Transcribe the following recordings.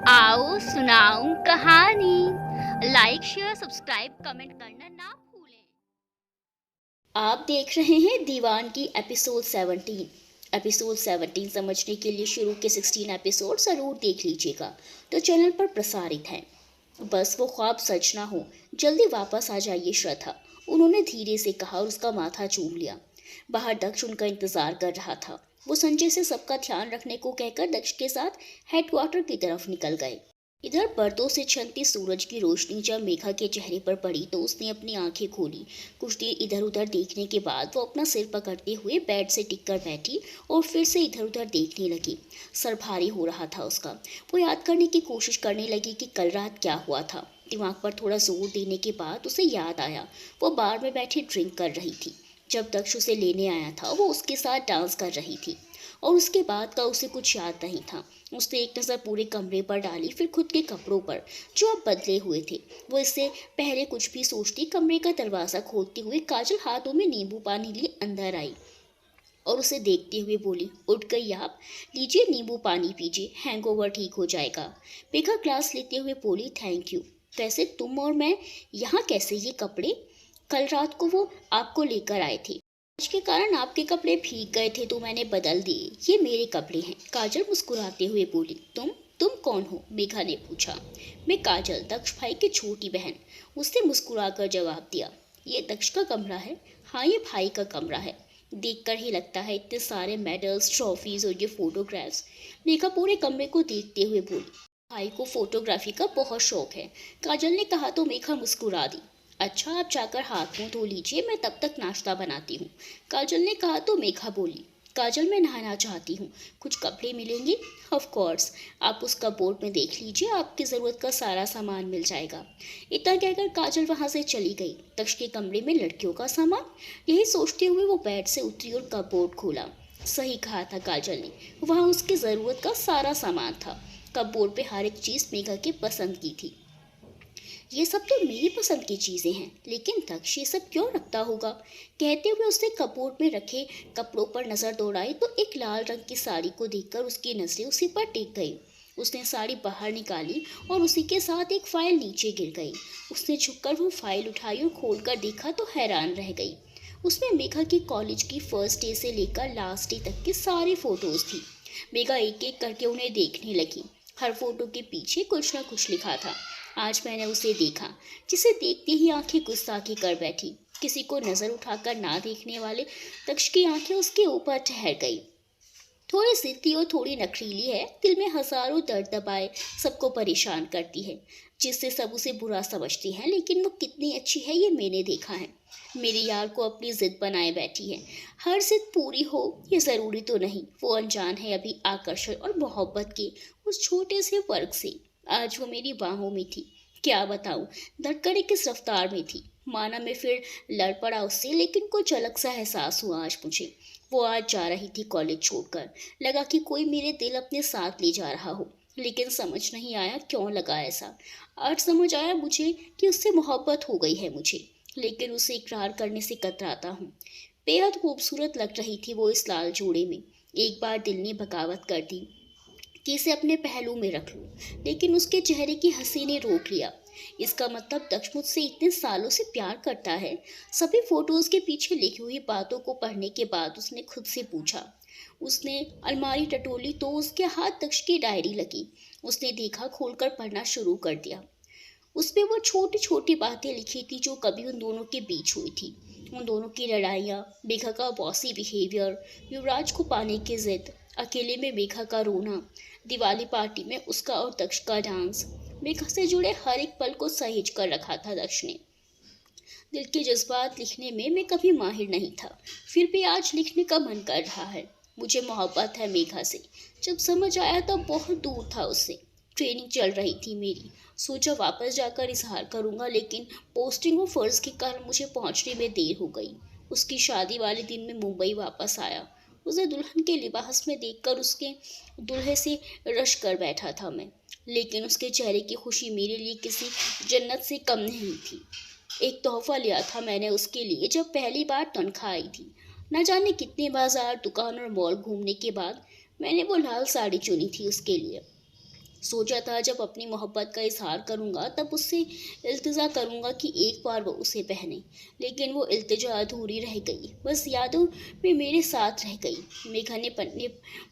आओ सुनाऊं कहानी। लाइक शेयर सब्सक्राइब कमेंट करना ना भूलें। आप देख रहे हैं दीवान की एपिसोड 17 समझने के लिए शुरू के 16 एपिसोड जरूर देख लीजिएगा तो चैनल पर प्रसारित है। बस वो ख्वाब सच ना हो, जल्दी वापस आ जाइए श्रद्धा, उन्होंने धीरे से कहा और उसका माथा चूम लिया। बाहर दक्ष उनका इंतजार कर रहा था। वो संजय से सबका ध्यान रखने को कहकर दक्ष के साथ हेडक्वार्टर की तरफ निकल गए। इधर पर्दों से छनती सूरज की रोशनी जब मेघा के चेहरे पर पड़ी तो उसने अपनी आंखें खोली। कुछ देर इधर उधर देखने के बाद वो अपना सिर पकड़ते हुए बेड से टिक कर बैठी और फिर से इधर उधर देखने लगी। सर भारी हो रहा था उसका। वो याद करने की कोशिश करने लगी कि कल रात क्या हुआ था। दिमाग पर थोड़ा जोर देने के बाद उसे याद आया, वो बार में बैठी ड्रिंक कर रही थी। जब दक्ष उसे लेने आया था वो उसके साथ डांस कर रही थी और उसके बाद का उसे कुछ याद नहीं था। उसने एक नज़र पूरे कमरे पर डाली, फिर खुद के कपड़ों पर जो अब बदले हुए थे। वो इससे पहले कुछ भी सोचती कमरे का दरवाज़ा खोलते हुए काजल हाथों में नींबू पानी लिए अंदर आई और उसे देखते हुए बोली, उठ गई आप? लीजिए नींबू पानी पीजिए, हैंगओवर ठीक हो जाएगा। मेघा ग्लास लेते हुए बोली, थैंक यू। वैसे तुम और मैं यहाँ कैसे? ये कपड़े कल रात को वो आपको लेकर आए थे, बारिश के कारण आपके कपड़े भीग गए थे तो मैंने बदल दिए। ये मेरे कपड़े हैं। काजल मुस्कुराते हुए बोली, तुम कौन हो? मेघा ने पूछा। मैं काजल, दक्ष भाई की छोटी बहन, उसने मुस्कुराकर जवाब दिया। ये दक्ष का कमरा है? हाँ, ये भाई का कमरा है। देखकर ही लगता है, इतने सारे मेडल्स, ट्रॉफीज और ये फोटोग्राफ्स। मेघा पूरे कमरे को देखते हुए बोली, भाई को फोटोग्राफी का बहुत शौक है। काजल ने कहा तो मेघा मुस्कुरा दी। अच्छा, आप जाकर हाथ मुंह धो लीजिए, मैं तब तक नाश्ता बनाती हूँ। काजल ने कहा तो मेघा बोली, काजल मैं नहाना चाहती हूँ, कुछ कपड़े मिलेंगे? ऑफ कोर्स, आप उस कपबोर्ड में देख लीजिए, आपकी ज़रूरत का सारा सामान मिल जाएगा। इतना कहकर काजल वहाँ से चली गई। दक्ष के कमरे में लड़कियों का सामान, यही सोचते हुए वो बेड से उतरी और कपबोर्ड खोला। सही कहा था काजल ने, वहाँ उसकी ज़रूरत का सारा सामान था। कपबोर्ड पे हर एक चीज़ मेघा की पसंद की थी। ये सब तो मेरी पसंद की चीज़ें हैं, लेकिन दक्ष ये सब क्यों रखता होगा? कहते हुए उसने कपबोर्ड में रखे कपड़ों पर नज़र दौड़ाई तो एक लाल रंग की साड़ी को देखकर उसकी नज़रें उसी पर टिक गई। उसने साड़ी बाहर निकाली और उसी के साथ एक फाइल नीचे गिर गई। उसने झुककर वो फाइल उठाई और खोलकर देखा तो हैरान रह गई। उसमें मेघा की कॉलेज की फर्स्ट डे से लेकर लास्ट डे तक की सारी फोटोज थी। मेघा एक एक करके उन्हें देखने लगी। हर फोटो के पीछे कुछ ना कुछ लिखा था। आज मैंने उसे देखा जिसे देखते ही आंखें गुस्ताखी कर बैठी। किसी को नजर उठाकर ना देखने वाले दक्ष की आंखें उसके ऊपर ठहर गई। थोड़ी जिद्दी और थोड़ी नखरीली है, दिल में हजारों दर्द दबाए सबको परेशान करती है, जिससे सब उसे बुरा समझती हैं, लेकिन वो कितनी अच्छी है ये मैंने देखा है। मेरी यार को अपनी जिद बनाए बैठी है। हर जिद पूरी हो ये ज़रूरी तो नहीं। वो अनजान है अभी आकर्षण और मोहब्बत के उस छोटे से फर्क से। आज वो मेरी बाहों में थी। क्या बताऊं, धड़कने किस रफ्तार में थी। माना मैं फिर लड़ पड़ा उससे, लेकिन कुछ अलग सा एहसास हुआ आज मुझे। वो आज जा रही थी कॉलेज छोड़कर। लगा कि कोई मेरे दिल अपने साथ ले जा रहा हो, लेकिन समझ नहीं आया क्यों लगा ऐसा। आज समझ आया मुझे कि उससे मोहब्बत हो गई है मुझे, लेकिन उसे इकरार करने से कतराता हूँ। बेहद खूबसूरत लग रही थी वो इस लाल जोड़े में। एक बार दिल ने बगावत कर दी कि इसे अपने पहलू में रख लूं, लेकिन उसके चेहरे की हंसी ने रोक लिया। इसका मतलब दक्ष मुझसे इतने सालों से प्यार करता है। सभी फोटोज के पीछे लिखी हुई बातों को पढ़ने के बाद उसने खुद से पूछा। उसने अलमारी टटोली तो उसके हाथ दक्ष की डायरी लगी। उसने देखा, खोलकर पढ़ना शुरू कर दिया। उसमें वो छोटी छोटी बातें लिखी थी जो कभी उन दोनों के बीच हुई थी। उन दोनों की लड़ाइयाँ, मेघा का बॉसी बिहेवियर, युवराज को पाने की जिद, अकेले में मेघा का रोना, दिवाली पार्टी में उसका और दक्ष का डांस। मेघा से जुड़े हर एक पल को सहेज कर रखा था दक्ष ने। दिल के जज्बात लिखने में मैं कभी माहिर नहीं था, फिर भी आज लिखने का मन कर रहा है। मुझे मोहब्बत है मेघा से। जब समझ आया तब बहुत दूर था उससे। ट्रेनिंग चल रही थी मेरी। सोचा वापस जाकर इजहार करूंगा, लेकिन पोस्टिंग और फर्ज के कारण मुझे पहुंचने में देर हो गई। उसकी शादी वाले दिन में मुंबई वापस आया। उसे दुल्हन के लिबास में देखकर उसके दूल्हे से रश कर बैठा था मैं, लेकिन उसके चेहरे की खुशी मेरे लिए किसी जन्नत से कम नहीं थी। एक तोहफा लिया था मैंने उसके लिए जब पहली बार तनख्वाह आई थी। न जाने कितने बाजार, दुकान और मॉल घूमने के बाद मैंने वो लाल साड़ी चुनी थी उसके लिए। सोचा था जब अपनी मोहब्बत का इजहार करूंगा तब उससे इल्तिजा करूंगा कि एक बार वो उसे पहने, लेकिन वो इल्तिजा अधूरी रह गई, बस यादों में मेरे साथ रह गई। मेघा ने पन्ने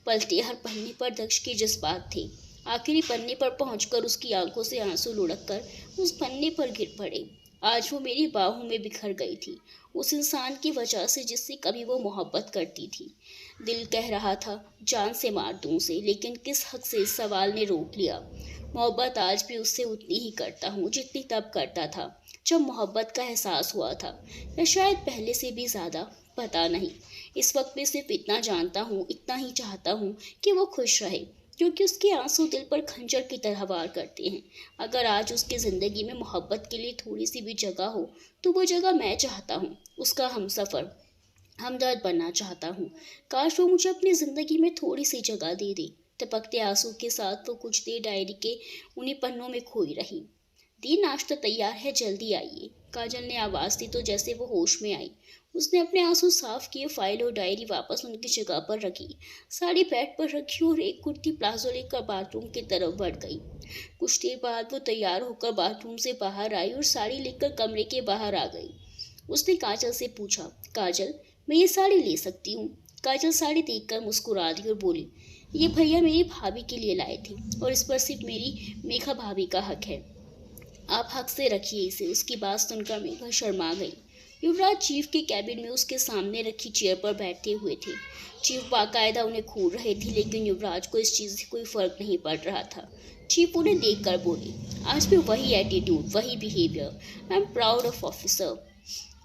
पलटे, हर पन्ने पर दक्ष के जज्बात थे। आखिरी पन्ने पर पहुंचकर उसकी आंखों से आंसू लुढ़ककर उस पन्ने पर गिर पड़े। आज वो मेरी बाहों में बिखर गई थी, उस इंसान की वजह से जिससे कभी वो मोहब्बत करती थी। दिल कह रहा था जान से मार दूं उसे, लेकिन किस हक से इस सवाल ने रोक लिया। मोहब्बत आज भी उससे उतनी ही करता हूँ जितनी तब करता था जब मोहब्बत का एहसास हुआ था, या शायद पहले से भी ज़्यादा, पता नहीं। इस वक्त में सिर्फ इतना जानता हूँ, इतना ही चाहता हूँ कि वो खुश रहे, क्योंकि उसके आंसू दिल पर खंजर की तरह वार करते हैं। अगर आज उसकी ज़िंदगी में मोहब्बत के लिए थोड़ी सी भी जगह हो तो वो जगह मैं चाहता हूँ, उसका हमसफ़र, हमदर्द बनना चाहता हूँ। काश वो मुझे अपनी ज़िंदगी में थोड़ी सी जगह दे दे। टपकते आंसू के साथ वो कुछ देर डायरी के उन्हीं पन्नों में खोई रही। दी नाश्ता तैयार है, जल्दी आइए। काजल ने आवाज़ दी तो जैसे वो होश में आई। उसने अपने आंसू साफ किए, फाइल और डायरी वापस उनकी जगह पर रखी, साड़ी बेड पर रखी और एक कुर्ती प्लाजो लेकर बाथरूम की तरफ बढ़ गई। कुछ देर बाद वो तैयार होकर बाथरूम से बाहर आई और साड़ी लेकर कमरे के बाहर आ गई। उसने काजल से पूछा, काजल मैं ये साड़ी ले सकती हूँ? काजल साड़ी देखकर मुस्कुरा दी और बोली, ये भैया मेरी भाभी के लिए लाए थे और इस पर सिर्फ मेरी मेघा भाभी का हक है। आप हक से रखिए इसे। उसकी बात सुनकर मेघा शर्मा गई। युवराज चीफ के कैबिन में उसके सामने रखी चेयर पर बैठे हुए थे। चीफ बाकायदा उन्हें घूर रहे थे, लेकिन युवराज को इस चीज़ से कोई फर्क नहीं पड़ रहा था। चीफ उन्हें देखकर बोले, आज भी वही एटीट्यूड, वही behaviour. I am proud of officer.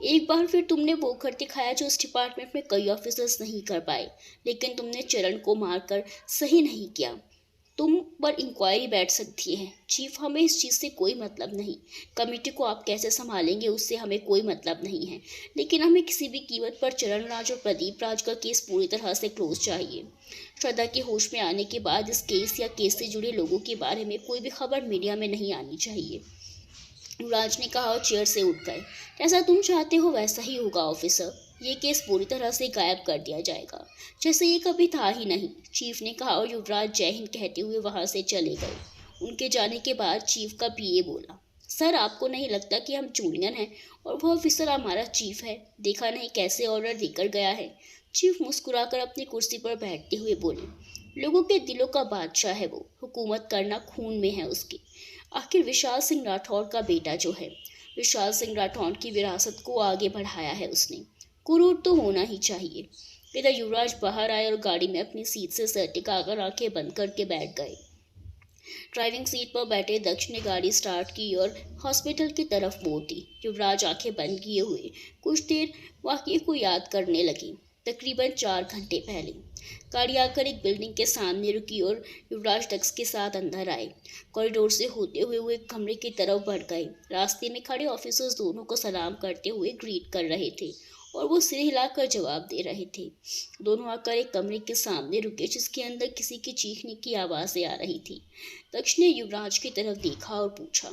एक बार फिर तुमने वो कर दिखाया जो इस डिपार्टमेंट में कई ऑफिसर्स नहीं कर पाए, लेकिन तुमने चरण को मारकर सही नहीं किया। तुम पर इंक्वायरी बैठ सकती है। चीफ हमें इस चीज़ से कोई मतलब नहीं, कमेटी को आप कैसे संभालेंगे उससे हमें कोई मतलब नहीं है, लेकिन हमें किसी भी कीमत पर चरण राज और प्रदीप राज का केस पूरी तरह से क्लोज चाहिए। श्रद्धा के होश में आने के बाद इस केस या केस से जुड़े लोगों के बारे में कोई भी खबर मीडिया में नहीं आनी चाहिए। युवराज ने कहा और चेयर से उठ गए। जैसा तुम चाहते हो वैसा ही होगा ऑफिसर। ये केस पूरी तरह से गायब कर दिया जाएगा, जैसे ये कभी था ही नहीं। चीफ ने कहा और युवराज जय हिंद कहते हुए वहां से चले गए। उनके जाने के बाद चीफ का पीए बोला, सर आपको नहीं लगता कि हम जूनियर हैं और वो ऑफिसर हमारा चीफ है? देखा नहीं कैसे ऑर्डर देकर गया है। चीफ मुस्कुराकर अपनी कुर्सी पर बैठते हुए बोले, लोगों के दिलों का बादशाह है वो, हुकूमत करना खून में है उसके। आखिर विशाल सिंह राठौड़ का बेटा जो है, विशाल सिंह राठौड़ की विरासत को आगे बढ़ाया है उसने। गुरूर तो होना ही चाहिए। इधर युवराज बाहर आए और गाड़ी में अपनी सीट से सर टिकाकर आंखें बंद करके बैठ गए। ड्राइविंग सीट पर बैठे दक्ष ने गाड़ी स्टार्ट की और हॉस्पिटल की तरफ मोड़ दी। युवराज आंखें बंद किए हुए कुछ देर वाकये को याद करने लगे। तकरीबन 4 घंटे पहले गाड़ी आकर एक बिल्डिंग के सामने रुकी और युवराज दक्ष के साथ अंदर आए। कॉरिडोर से होते हुए वो एक कमरे की तरफ बढ़ गए। रास्ते में खड़े ऑफिसर्स दोनों को सलाम करते हुए ग्रीट कर रहे थे और वो सिर हिलाकर जवाब दे रहे थे। दोनों आकर एक कमरे के सामने रुके जिसके अंदर किसी की चीखने की आवाज़ें आ रही थी। दक्ष ने युवराज की तरफ देखा और पूछा,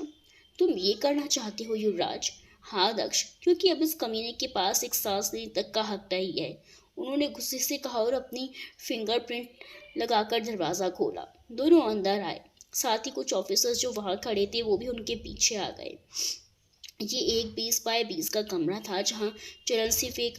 तुम ये करना चाहते हो युवराज? हाँ दक्ष, क्योंकि अब इस कमीने के पास एक सांस लेने तक का हक नहीं है, उन्होंने गुस्से से कहा और अपनी फिंगरप्रिंट लगाकर दरवाज़ा खोला। दोनों अंदर आए, साथ ही कुछ ऑफिसर्स जो वहाँ खड़े थे वो भी उनके पीछे आ गए। ये एक 20 बाय 20 का कमरा था जहाँ चरण सिर्फ एक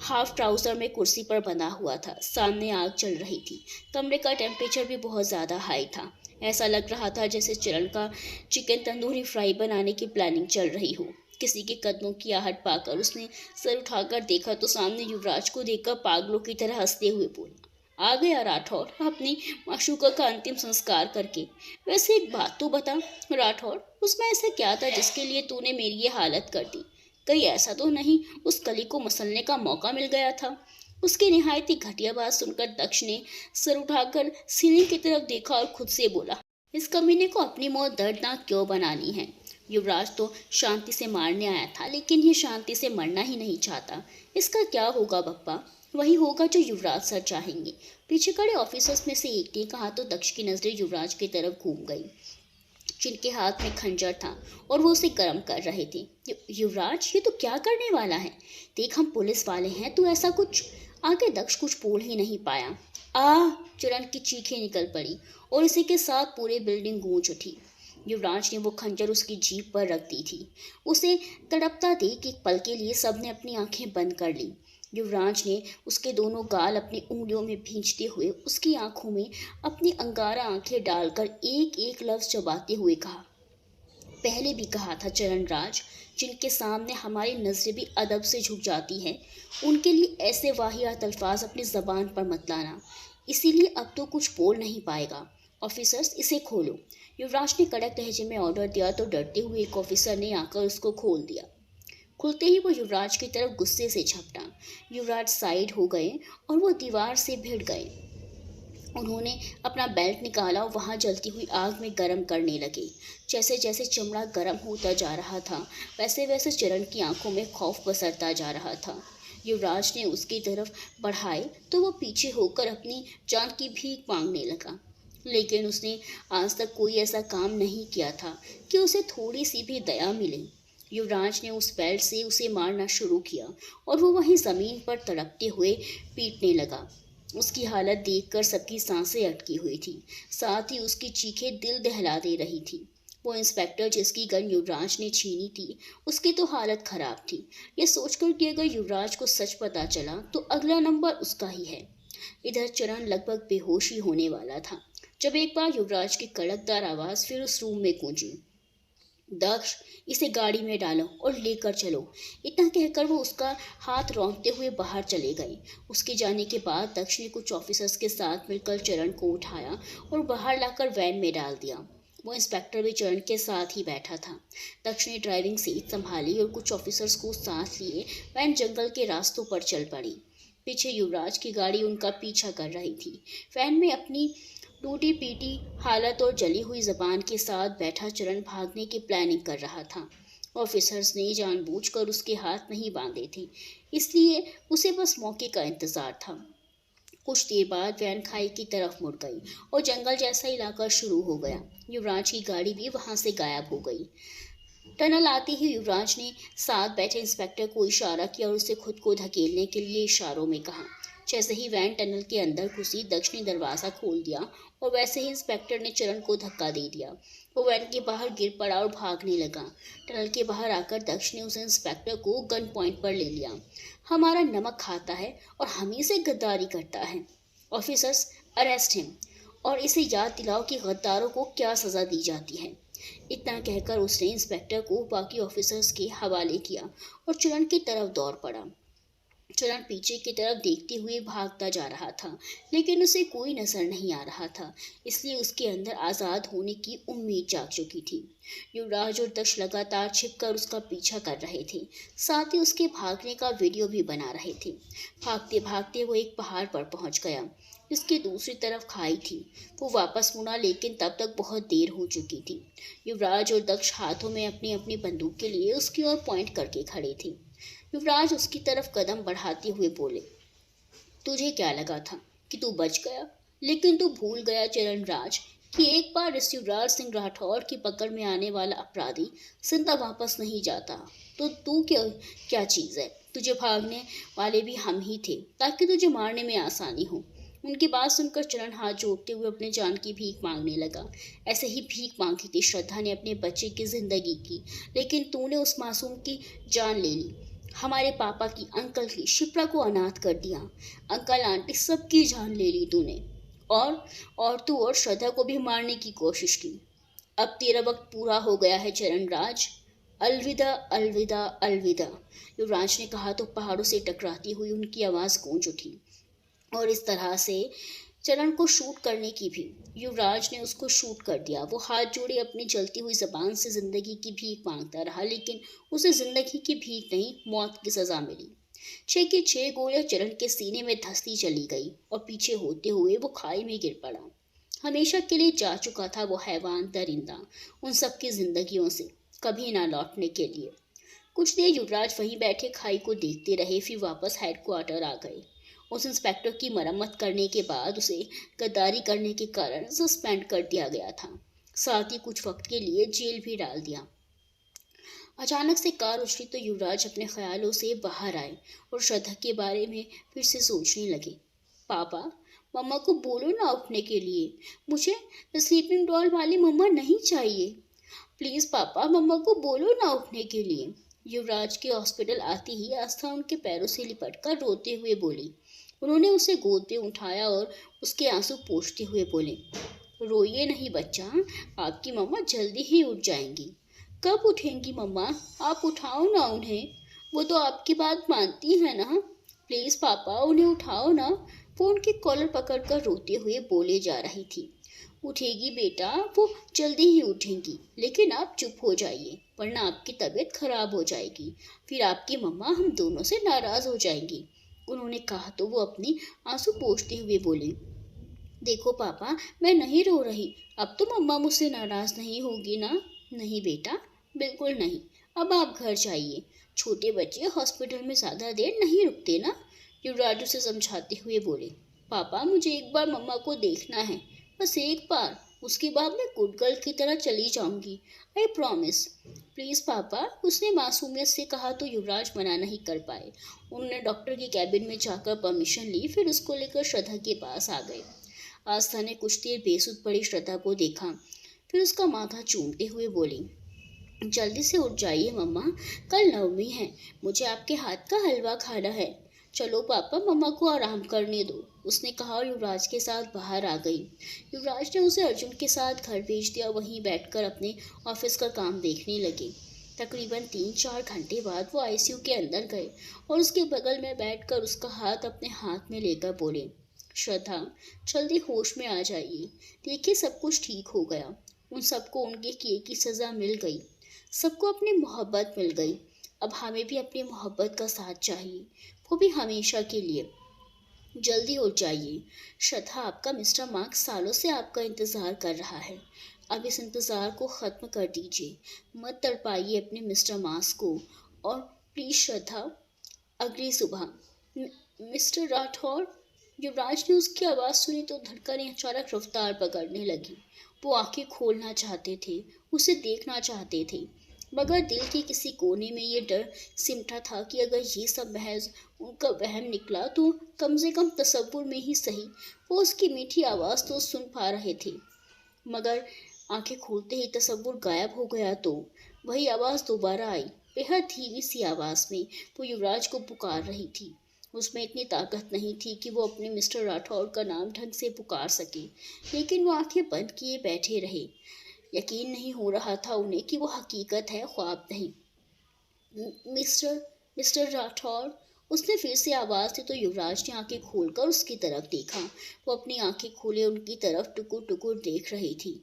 हाफ ट्राउज़र में कुर्सी पर बंधा हुआ था। सामने आग चल रही थी। कमरे का टेम्परेचर भी बहुत ज़्यादा हाई था। ऐसा लग रहा था जैसे चरण का चिकन तंदूरी फ्राई बनाने की प्लानिंग चल रही हो। किसी के कदमों की आहट पाकर उसने सर उठाकर देखा तो सामने युवराज को देखकर पागलों की तरह हंसते हुए बोला, आ गया राठौड़ अपनी माशूका का अंतिम संस्कार करके। वैसे एक बात तो बता राठौड़, उसमें ऐसा क्या था जिसके लिए तूने मेरी ये हालत कर दी? कहीं ऐसा तो नहीं उस कली को मसलने का मौका मिल गया था? उसकी निहायती घटिया बात सुनकर दक्ष ने सर उठाकर सीलिंग की तरफ देखा और खुद से बोला, इस कमीने को अपनी मौत दर्दनाक क्यों बनानी है? युवराज तो शांति से मारने आया था, लेकिन ये शांति से मरना ही नहीं चाहता। इसका क्या होगा बप्पा? वही होगा जो युवराज सर चाहेंगे। पीछे खड़े ऑफिसर्स में से एक ने कहा तो दक्ष की नजरें युवराज की तरफ घूम गई, जिनके हाथ में खंजर था और वो उसे गर्म कर रहे थे। युवराज, ये तो क्या करने वाला है? देख हम पुलिस वाले हैं, तो ऐसा कुछ। आगे दक्ष कुछ बोल ही नहीं पाया। आ चरण की चीखें निकल पड़ी और इसी के साथ पूरी बिल्डिंग गूंज उठी। युवराज ने वो खंजर उसकी जीभ पर रख दी थी। उसे तड़पता देख एक पल के लिए सबने अपनी आंखें बंद कर ली। युवराज ने उसके दोनों गाल अपनी उंगलियों में भींचते हुए उसकी आंखों में अपनी अंगारा आंखें डालकर एक एक लफ्ज चबाते हुए कहा, पहले भी कहा था चरणराज, जिनके सामने हमारी नजरें भी अदब से झुक जाती हैं, उनके लिए ऐसे वाहियात अल्फाज अपनी जबान पर मत लाना। इसीलिए अब तो कुछ बोल नहीं पाएगा। ऑफिसर्स, इसे खोलो। युवराज ने कड़क लहजे में ऑर्डर दिया तो डरते हुए एक ऑफिसर ने आकर उसको खोल दिया। खुलते ही वो युवराज की तरफ गुस्से से झपटा। युवराज साइड हो गए और वो दीवार से भिड़ गए। उन्होंने अपना बेल्ट निकाला और वहां जलती हुई आग में गर्म करने लगे। जैसे जैसे चमड़ा गर्म होता जा रहा था, वैसे वैसे चरण की आंखों में खौफ पसरता जा रहा था। युवराज ने उसकी तरफ बढ़ाए तो वो पीछे होकर अपनी जान की भीख मांगने लगा। लेकिन उसने आज तक कोई ऐसा काम नहीं किया था कि उसे थोड़ी सी भी दया मिले। युवराज ने उस बेल्ट से उसे मारना शुरू किया और वो वहीं जमीन पर तड़पते हुए पीटने लगा। उसकी हालत देखकर सबकी सांसें अटकी हुई थी। साथ ही उसकी चीखें दिल दहला दे रही थी। वो इंस्पेक्टर जिसकी गन युवराज ने छीनी थी, उसकी तो हालत खराब थी। ये सोचकर कि अगर युवराज को सच पता चला तो अगला नंबर उसका ही है। इधर चरण लगभग बेहोश ही होने वाला था जब एक बार युवराज की कड़कदार आवाज फिर उस रूम में गूंजी, दक्ष, इसे गाड़ी में डालो और लेकर चलो। इतना कहकर वो उसका हाथ रौंदते हुए बाहर चले गए। उसके जाने के बाद दक्ष ने कुछ ऑफिसर्स के साथ मिलकर चरण को उठाया और बाहर लाकर वैन में डाल दिया। वो इंस्पेक्टर भी चरण के साथ ही बैठा था। दक्ष ने ड्राइविंग सीट संभाली और कुछ ऑफिसर्स को साथ लिए वैन जंगल के रास्तों पर चल पड़ी। पीछे युवराज की गाड़ी उनका पीछा कर रही थी। वैन में अपनी टूटी पीटी हालत और जली हुई जबान के साथ बैठा चरण भागने की प्लानिंग कर रहा था। ऑफिसर्स ने जानबूझकर उसके हाथ नहीं बांधे थे, इसलिए उसे बस मौके का इंतजार था। कुछ देर बाद वैन खाई की तरफ मुड़ गई और जंगल जैसा इलाका शुरू हो गया। युवराज की गाड़ी भी वहां से गायब हो गई। टनल आते ही युवराज ने साथ बैठे इंस्पेक्टर को इशारा किया और उसे खुद को धकेलने के लिए इशारों में कहा। जैसे ही वैन टनल के अंदर घुसी, दक्ष ने दरवाज़ा खोल दिया और वैसे ही इंस्पेक्टर ने चरण को धक्का दे दिया। वो वैन के बाहर गिर पड़ा और भागने लगा। टनल के बाहर आकर दक्ष ने उस इंस्पेक्टर को गन पॉइंट पर ले लिया। हमारा नमक खाता है और हम ही से गद्दारी करता है। ऑफिसर्स, अरेस्ट हिम और इसे याद दिलाओ कि गद्दारों को क्या सज़ा दी जाती है। इतना कहकर उसने इंस्पेक्टर को बाकी ऑफिसर्स के हवाले किया और चरण की तरफ दौड़ पड़ा। चरण पीछे की तरफ देखते हुए भागता जा रहा था, लेकिन उसे कोई नजर नहीं आ रहा था, इसलिए उसके अंदर आज़ाद होने की उम्मीद जाग चुकी थी। युवराज और दक्ष लगातार छिपकर उसका पीछा कर रहे थे, साथ ही उसके भागने का वीडियो भी बना रहे थे। भागते भागते वो एक पहाड़ पर पहुंच गया, जिसकी दूसरी तरफ खाई थी। वो वापस मुड़ा, लेकिन तब तक बहुत देर हो चुकी थी। युवराज और दक्ष हाथों में अपनी अपनी बंदूक के लिए उसकी ओर पॉइंट करके खड़े थे। युवराज उसकी तरफ कदम बढ़ाते हुए बोले, तुझे क्या लगा था कि तू बच गया? लेकिन तू भूल गया चरणराज कि एक बार इस युवराज सिंह राठौर की पकड़ में आने वाला अपराधी जिंदा वापस नहीं जाता। तो तू क्या क्या चीज़ है? तुझे भागने वाले भी हम ही थे, ताकि तुझे मारने में आसानी हो। उनकी बात सुनकर चरण हाथ जोड़ते हुए अपने जान की भीख मांगने लगा। ऐसे ही भीख मांगी थी श्रद्धा ने अपने बच्चे की जिंदगी की, लेकिन तूने उस मासूम की जान ले ली। हमारे पापा की, अंकल की, शिप्रा को अनाथ कर दिया। अंकल आंटी सबकी जान ले ली तूने, और तू और श्रद्धा को भी मारने की कोशिश की। अब तेरा वक्त पूरा हो गया है चरणराज। अलविदा अलविदा अलविदा, युवराज ने कहा तो पहाड़ों से टकराती हुई उनकी आवाज़ गूंज उठी। और इस तरह से चरण को शूट करने की भी युवराज ने उसको शूट कर दिया। वो हाथ जोड़े अपनी जलती हुई जबान से जिंदगी की भीख मांगता रहा, लेकिन उसे जिंदगी की भीख नहीं, मौत की सजा मिली। 6 की 6 गोलियां चरण के सीने में धंसती चली गई और पीछे होते हुए वो खाई में गिर पड़ा। हमेशा के लिए जा चुका था वो हैवान दरिंदा उन सबकी जिंदगियों से, कभी ना लौटने के लिए। कुछ देर युवराज वहीं बैठे खाई को देखते रहे, फिर वापस हेडक्वार्टर आ गए। उस इंस्पेक्टर की मरम्मत करने के बाद उसे गद्दारी करने के कारण सस्पेंड कर दिया गया था, साथ ही कुछ वक्त के लिए जेल भी डाल दिया। अचानक से कार उछली तो युवराज अपने ख्यालों से बाहर आए और श्रद्धा के बारे में फिर से सोचने लगे। पापा, मम्मा को बोलो ना उठने के लिए। मुझे स्लीपिंग डॉल वाली मम्मा नहीं चाहिए। प्लीज़ पापा, मम्मा को बोलो ना उठने के लिए। युवराज के हॉस्पिटल आते ही आस्था उनके पैरों से लिपटकर रोते हुए बोली। उन्होंने उसे गोद में उठाया और उसके आंसू पोंछते हुए बोले, रोइए नहीं बच्चा, आपकी मम्मा जल्दी ही उठ जाएंगी। कब उठेंगी मम्मा? आप उठाओ ना उन्हें, वो तो आपकी बात मानती है ना। प्लीज़ पापा, उन्हें उठाओ ना। वो उनके कॉलर पकड़कर रोते हुए बोले जा रही थी। उठेगी बेटा, वो जल्दी ही उठेंगी, लेकिन आप चुप हो जाइए, वरना आपकी तबीयत खराब हो जाएगी। फिर आपकी मम्मा हम दोनों से नाराज़ हो जाएंगी। उन्होंने कहा तो वो अपनी आंसू पोंछते हुए बोले, देखो पापा, मैं नहीं रो रही। अब तो मम्मा मुझसे नाराज़ नहीं होगी ना। नहीं बेटा, बिल्कुल नहीं। अब आप घर जाइए। छोटे बच्चे हॉस्पिटल में ज़्यादा देर नहीं रुकते ना। युवराज उसे समझाते हुए बोले, पापा मुझे एक बार मम्मा को देखना है, बस एक बार। उसके बाद मैं गुड गर्ल की तरह चली जाऊंगी, आई प्रॉमिस। प्लीज़ पापा, उसने मासूमियत से कहा तो युवराज मना नहीं कर पाए। उन्होंने डॉक्टर के कैबिन में जाकर परमिशन ली, फिर उसको लेकर श्रद्धा के पास आ गए। आस्था ने कुछ देर बेसुध पड़ी श्रद्धा को देखा, फिर उसका माथा चूमते हुए बोली, जल्दी से उठ जाइए मम्मा, कल नवमी है, मुझे आपके हाथ का हलवा खाना है। चलो पापा, मम्मा को आराम करने दो, उसने कहा और युवराज के साथ बाहर आ गई। युवराज ने उसे अर्जुन के साथ घर भेज दिया, वहीं बैठकर अपने ऑफिस का काम देखने लगे। तकरीबन 3-4 घंटे बाद वो आईसीयू के अंदर गए और उसके बगल में बैठकर उसका हाथ अपने हाथ में लेकर बोले, श्रद्धा, जल्दी होश में आ जाइए, देखिए सब कुछ ठीक हो गया। उन सबको उनके किए की सज़ा मिल गई, सबको अपनी मोहब्बत मिल गई। अब हमें भी अपनी मोहब्बत का साथ चाहिए, वो भी हमेशा के लिए। जल्दी उठ जाइए श्रद्धा, आपका मिस्टर मार्क्स सालों से आपका इंतज़ार कर रहा है। अब इस इंतज़ार को ख़त्म कर दीजिए, मत तड़पाइए अपने मिस्टर मार्क्स को। और प्लीज़ श्रद्धा, अगली सुबह। मिस्टर राठौर। युवराज ने उसकी आवाज़ सुनी तो धड़कनें अचानक रफ्तार पकड़ने लगी। वो आंखें खोलना चाहते थे, उसे देखना चाहते थे, मगर दिल के किसी कोने में ये डर सिमटा था कि अगर ये सब महज उनका वहम निकला तो कम से कम तसव्वुर में ही सही वो उसकी मीठी आवाज़ तो सुन पा रहे थे। मगर आंखें खोलते ही तसव्वुर गायब हो गया तो वही आवाज़ दोबारा आई, बेहद धीमी सी आवाज़ में। वो युवराज को पुकार रही थी। उसमें इतनी ताकत नहीं थी कि वो अपने मिस्टर राठौर का नाम ढंग से पुकार सके, लेकिन वो आंखें बंद किए बैठे रहे। यकीन नहीं हो रहा था उन्हें कि वो हकीकत है, ख्वाब नहीं। मिस्टर मिस्टर राठौर, उसने फिर से आवाज़ दी तो युवराज ने आंखें खोलकर उसकी तरफ देखा। वो अपनी आंखें खोले उनकी तरफ टुकुर टुकुर देख रही थी।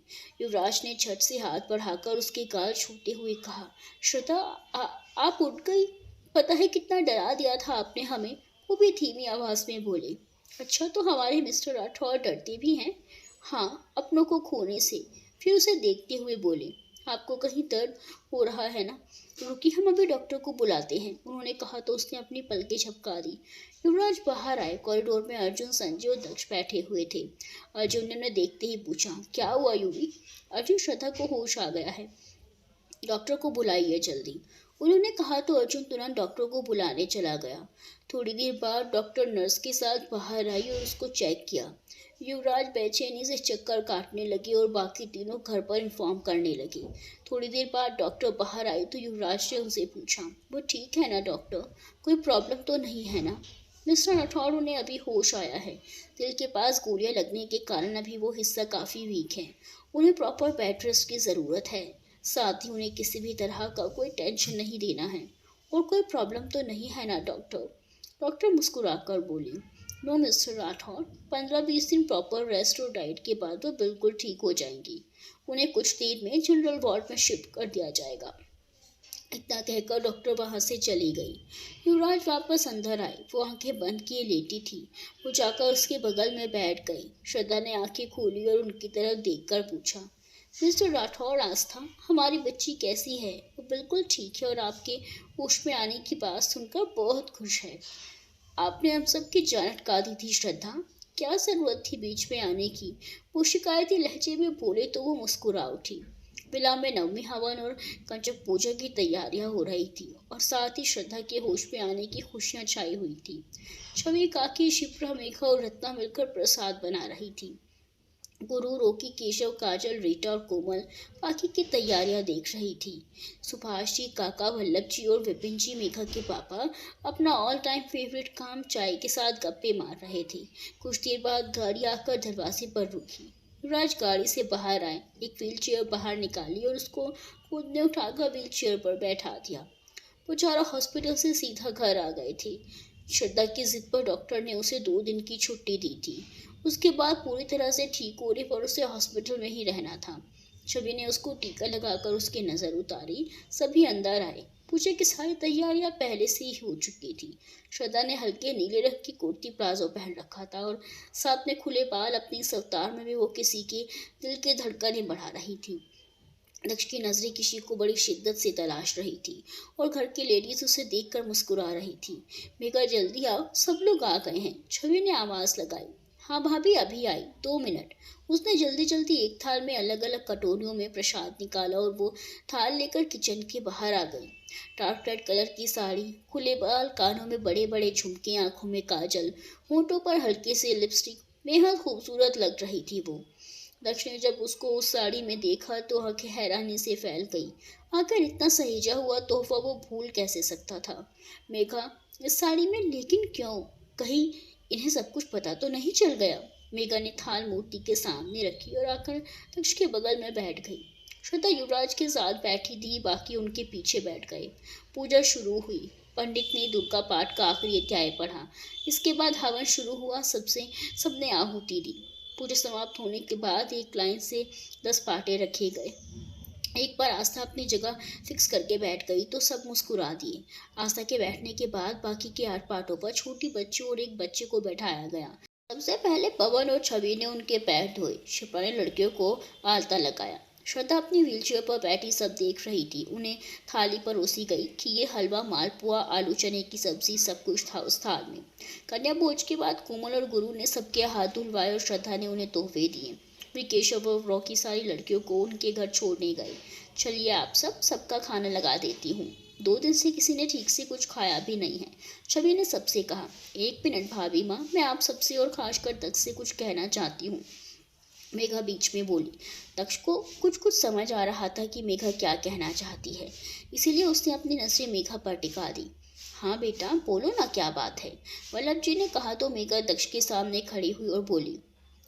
युवराज ने झट से हाथ बढ़ाकर उसके गाल छूते हुए कहा, श्रद्धा, आप उठ गई? पता है कितना डरा दिया था आपने हमें। वो भी धीमी आवाज़ में बोले, अच्छा तो हमारे मिस्टर राठौर डरते भी हैं? हाँ, अपनों को खोने से। फिर उसे देखते हुए बोले, आपको कहीं दर्द हो रहा है ना? रुकी, हम अभी डॉक्टर को बुलाते हैं, उन्होंने कहा तो उसने अपनी पलकें झपका दी। युवराज बाहर आए। कॉरिडोर में अर्जुन, संजय और दक्ष बैठे हुए थे। अर्जुन ने उन्हें देखते ही पूछा, क्या हुआ युवी? अर्जुन, श्रद्धा को होश आ गया है, डॉक्टर को बुलाइए जल्दी, उन्होंने कहा तो अर्जुन तुरंत डॉक्टर को बुलाने चला गया। थोड़ी देर बाद डॉक्टर नर्स के साथ बाहर आई और उसको चेक किया। युवराज बेचैनी से चक्कर काटने लगे और बाकी तीनों घर पर इन्फॉर्म करने लगे। थोड़ी देर बाद डॉक्टर बाहर आई तो युवराज ने उनसे पूछा, वो ठीक है ना डॉक्टर, कोई प्रॉब्लम तो नहीं है ना? मिस्टर राठौर, उन्हें अभी होश आया है, दिल के पास गोलियां लगने के कारण अभी वो हिस्सा काफ़ी वीक है, उन्हें प्रॉपर बेड रेस्ट की ज़रूरत है। साथ ही उन्हें किसी भी तरह का कोई टेंशन नहीं देना है। और कोई प्रॉब्लम तो नहीं है ना डॉक्टर? डॉक्टर मुस्कुराकर बोली, नो मिस्टर राठौर, 15-20 दिन प्रॉपर रेस्ट और डाइट के बाद वो बिल्कुल ठीक हो जाएंगी। उन्हें कुछ देर में जनरल वार्ड में शिफ्ट कर दिया जाएगा। इतना कहकर डॉक्टर वहाँ से चली गई। युवराज वापस अंदर आए। वो आंखें बंद किए लेटी थी। वो जाकर उसके बगल में बैठ गई। श्रद्धा ने आंखें खोली और उनकी तरफ देखकर पूछा, मिस्टर राठौर, आस्था, हमारी बच्ची कैसी है? वो बिल्कुल ठीक है और आपके होश में आने की बात सुनकर बहुत खुश है। आपने हम सब की जान अटका दी थी श्रद्धा, क्या ज़रूरत थी बीच में आने की? वो शिकायती लहजे में बोले तो वो मुस्कुरा उठी। विला में नवमी हवन और कंचक पूजा की तैयारियां हो रही थी और साथ ही श्रद्धा के होश में आने की खुशियां छाई हुई थी। छवि, काकी, शिप्रा, मेघा और रत्ना मिलकर प्रसाद बना रही थी। गुरु, रोकी, केशव, काजल, रीटा और कोमल बाकी की तैयारियां देख रही थी। सुभाष जी, काका, वल्लभ जी और विपिन जी, मेघा के पापा, अपना ऑल टाइम फेवरेट काम चाय के साथ गप्पे मार रहे थे। कुछ देर बाद गाड़ी आकर दरवाजे पर रुकी। युवराज गाड़ी से बाहर आए, एक व्हील चेयर बाहर निकाली और उसको खुद ने उठाकर व्हील चेयर पर बैठा दिया। वो चारों हॉस्पिटल से सीधा घर आ गए थे। श्रद्धा की जिद पर डॉक्टर ने उसे 2 दिन की छुट्टी दी थी। उसके बाद पूरी तरह से ठीक होने पर उसे हॉस्पिटल में ही रहना था। छवि ने उसको टीका लगाकर उसकी नज़र उतारी। सभी अंदर आए। पूजा की सारी तैयारियां पहले से ही हो चुकी थी। श्रद्धा ने हल्के नीले रंग की कुर्ती प्लाजो पहन रखा था और साथ में खुले बाल। अपनी इस अवतार में भी वो किसी के दिल की धड़कनें बढ़ा रही थी। दक्ष की नजरें किसी को बड़ी शिद्दत से तलाश रही थी और घर की लेडीज उसे देखकर मुस्कुरा रही थी। मेघा, जल्दी आओ, सब लोग आ गए हैं, छवि ने आवाज लगाई। हाँ भाभी, अभी आई, 2 मिनट। उसने जल्दी जल्दी एक थाल में अलग अलग कटोरियों में प्रसाद निकाला और वो थाल लेकर किचन के बाहर आ गई। डार्क रेड कलर की साड़ी, खुले बाल, कानों में बड़े बड़े झुमके, आंखों में काजल, होंठों पर हल्के से लिपस्टिक, बेहद खूबसूरत लग रही थी वो। दक्ष ने जब उसको उस साड़ी में देखा तो आंखें हैरानी से फैल गई। आखिर इतना सहेजा हुआ तोहफा वो भूल कैसे सकता था। मेघा, इस साड़ी में लेकिन क्यों? कहीं इन्हें सब कुछ पता तो नहीं चल गया? मेघा ने थाल मूर्ति के सामने रखी और आकर दक्ष के बगल में बैठ गई। श्रद्धा युवराज के साथ बैठी थी, बाकी उनके पीछे बैठ गए। पूजा शुरू हुई। पंडित ने दुर्गा पाठ का आखिरी अध्याय पढ़ा। इसके बाद हवन शुरू हुआ। सबने आहुति दी। पूजा समाप्त होने के बाद एक लाइन से 10 पाटे रखे गए। एक बार आस्था अपनी जगह फिक्स करके बैठ गई तो सब मुस्कुरा दिए। आस्था के बैठने के बाद बाकी के 8 पाटों पर छोटी बच्ची और एक बच्चे को बैठाया गया। सबसे पहले पवन और छवि ने उनके पैर धोए। शिप्रा ने लड़कियों को आलता लगाया। श्रद्धा अपनी व्हीलचेयर पर बैठी सब देख रही थी। उन्हें थाली परोसी गई। खीर, हलवा, मालपुआ, आलू चने की सब्जी, सब कुछ था उस थाल में। कन्या भोज के बाद कोमल और गुरु ने सबके हाथ धुलवाए और श्रद्धा ने उन्हें तोहफे दिए। वे केशव और रॉकी सारी लड़कियों को उनके घर छोड़ने गए। चलिए आप सबका खाना लगा देती हूँ। 2 दिन से किसी ने ठीक से कुछ खाया भी नहीं है, छवि ने सबसे कहा। 1 मिनट भाभी माँ, मैं आप सबसे और खासकर दक्ष से कुछ कहना चाहती हूँ, मेघा बीच में बोली। दक्ष को कुछ कुछ समझ आ रहा था कि मेघा क्या कहना चाहती है, इसीलिए उसने अपनी नजरें मेघा पर टिका दी। हाँ बेटा, बोलो ना, क्या बात है, वल्लभ जी ने कहा तो मेघा दक्ष के सामने खड़ी हुई और बोली।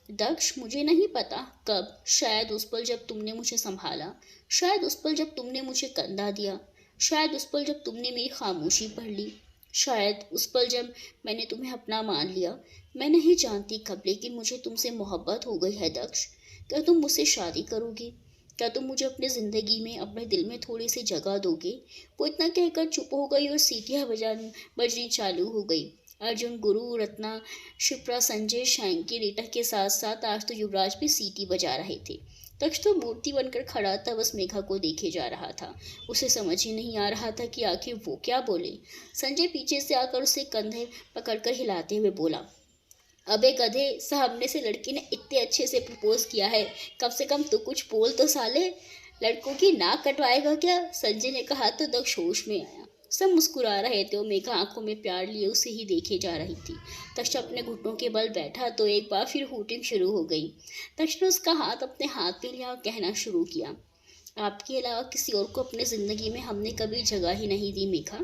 दक्ष, मुझे नहीं पता कब, शायद उस पल जब तुमने मुझे संभाला, शायद उस पल जब तुमने मुझे कंधा दिया, शायद उस पल जब तुमने मेरी खामोशी पढ़ ली, शायद उस पल जब मैंने तुम्हें अपना मान लिया। मैं नहीं जानती कब, लेकिन मुझे तुमसे मोहब्बत हो गई है दक्ष। क्या तुम मुझसे शादी करोगे? क्या तुम मुझे अपनी ज़िंदगी में, अपने दिल में थोड़ी सी जगह दोगे? वो इतना कहकर चुप हो गई और सीटियाँ बजनी चालू हो गई। अर्जुन, गुरु, रत्ना, शिप्रा, संजय, शैंकी, रीटा के साथ साथ आज तो युवराज भी सीटी बजा रहे थे। दक्ष तो मूर्ति बनकर खड़ा था, बस मेघा को देखे जा रहा था। उसे समझ ही नहीं आ रहा था कि आखिर वो क्या बोले। संजय पीछे से आकर उसे कंधे पकड़कर हिलाते हुए बोला, अबे गधे, सामने से लड़की ने इतने अच्छे से प्रपोज किया है, कम से कम तू कुछ बोल तो साले। लड़कों की नाक कटवाएगा क्या? संजय ने कहा तो दक्ष होश में आया। सब मुस्कुरा रहे थे और मेघा आंखों में प्यार लिए उसे ही देखे जा रही थी। दक्ष अपने घुटनों के बल बैठा तो एक बार फिर हूटिंग शुरू हो गई। दक्ष ने उसका हाथ अपने हाथ में लिया और कहना शुरू किया, आपके अलावा किसी और को अपनी ज़िंदगी में हमने कभी जगह ही नहीं दी मेघा।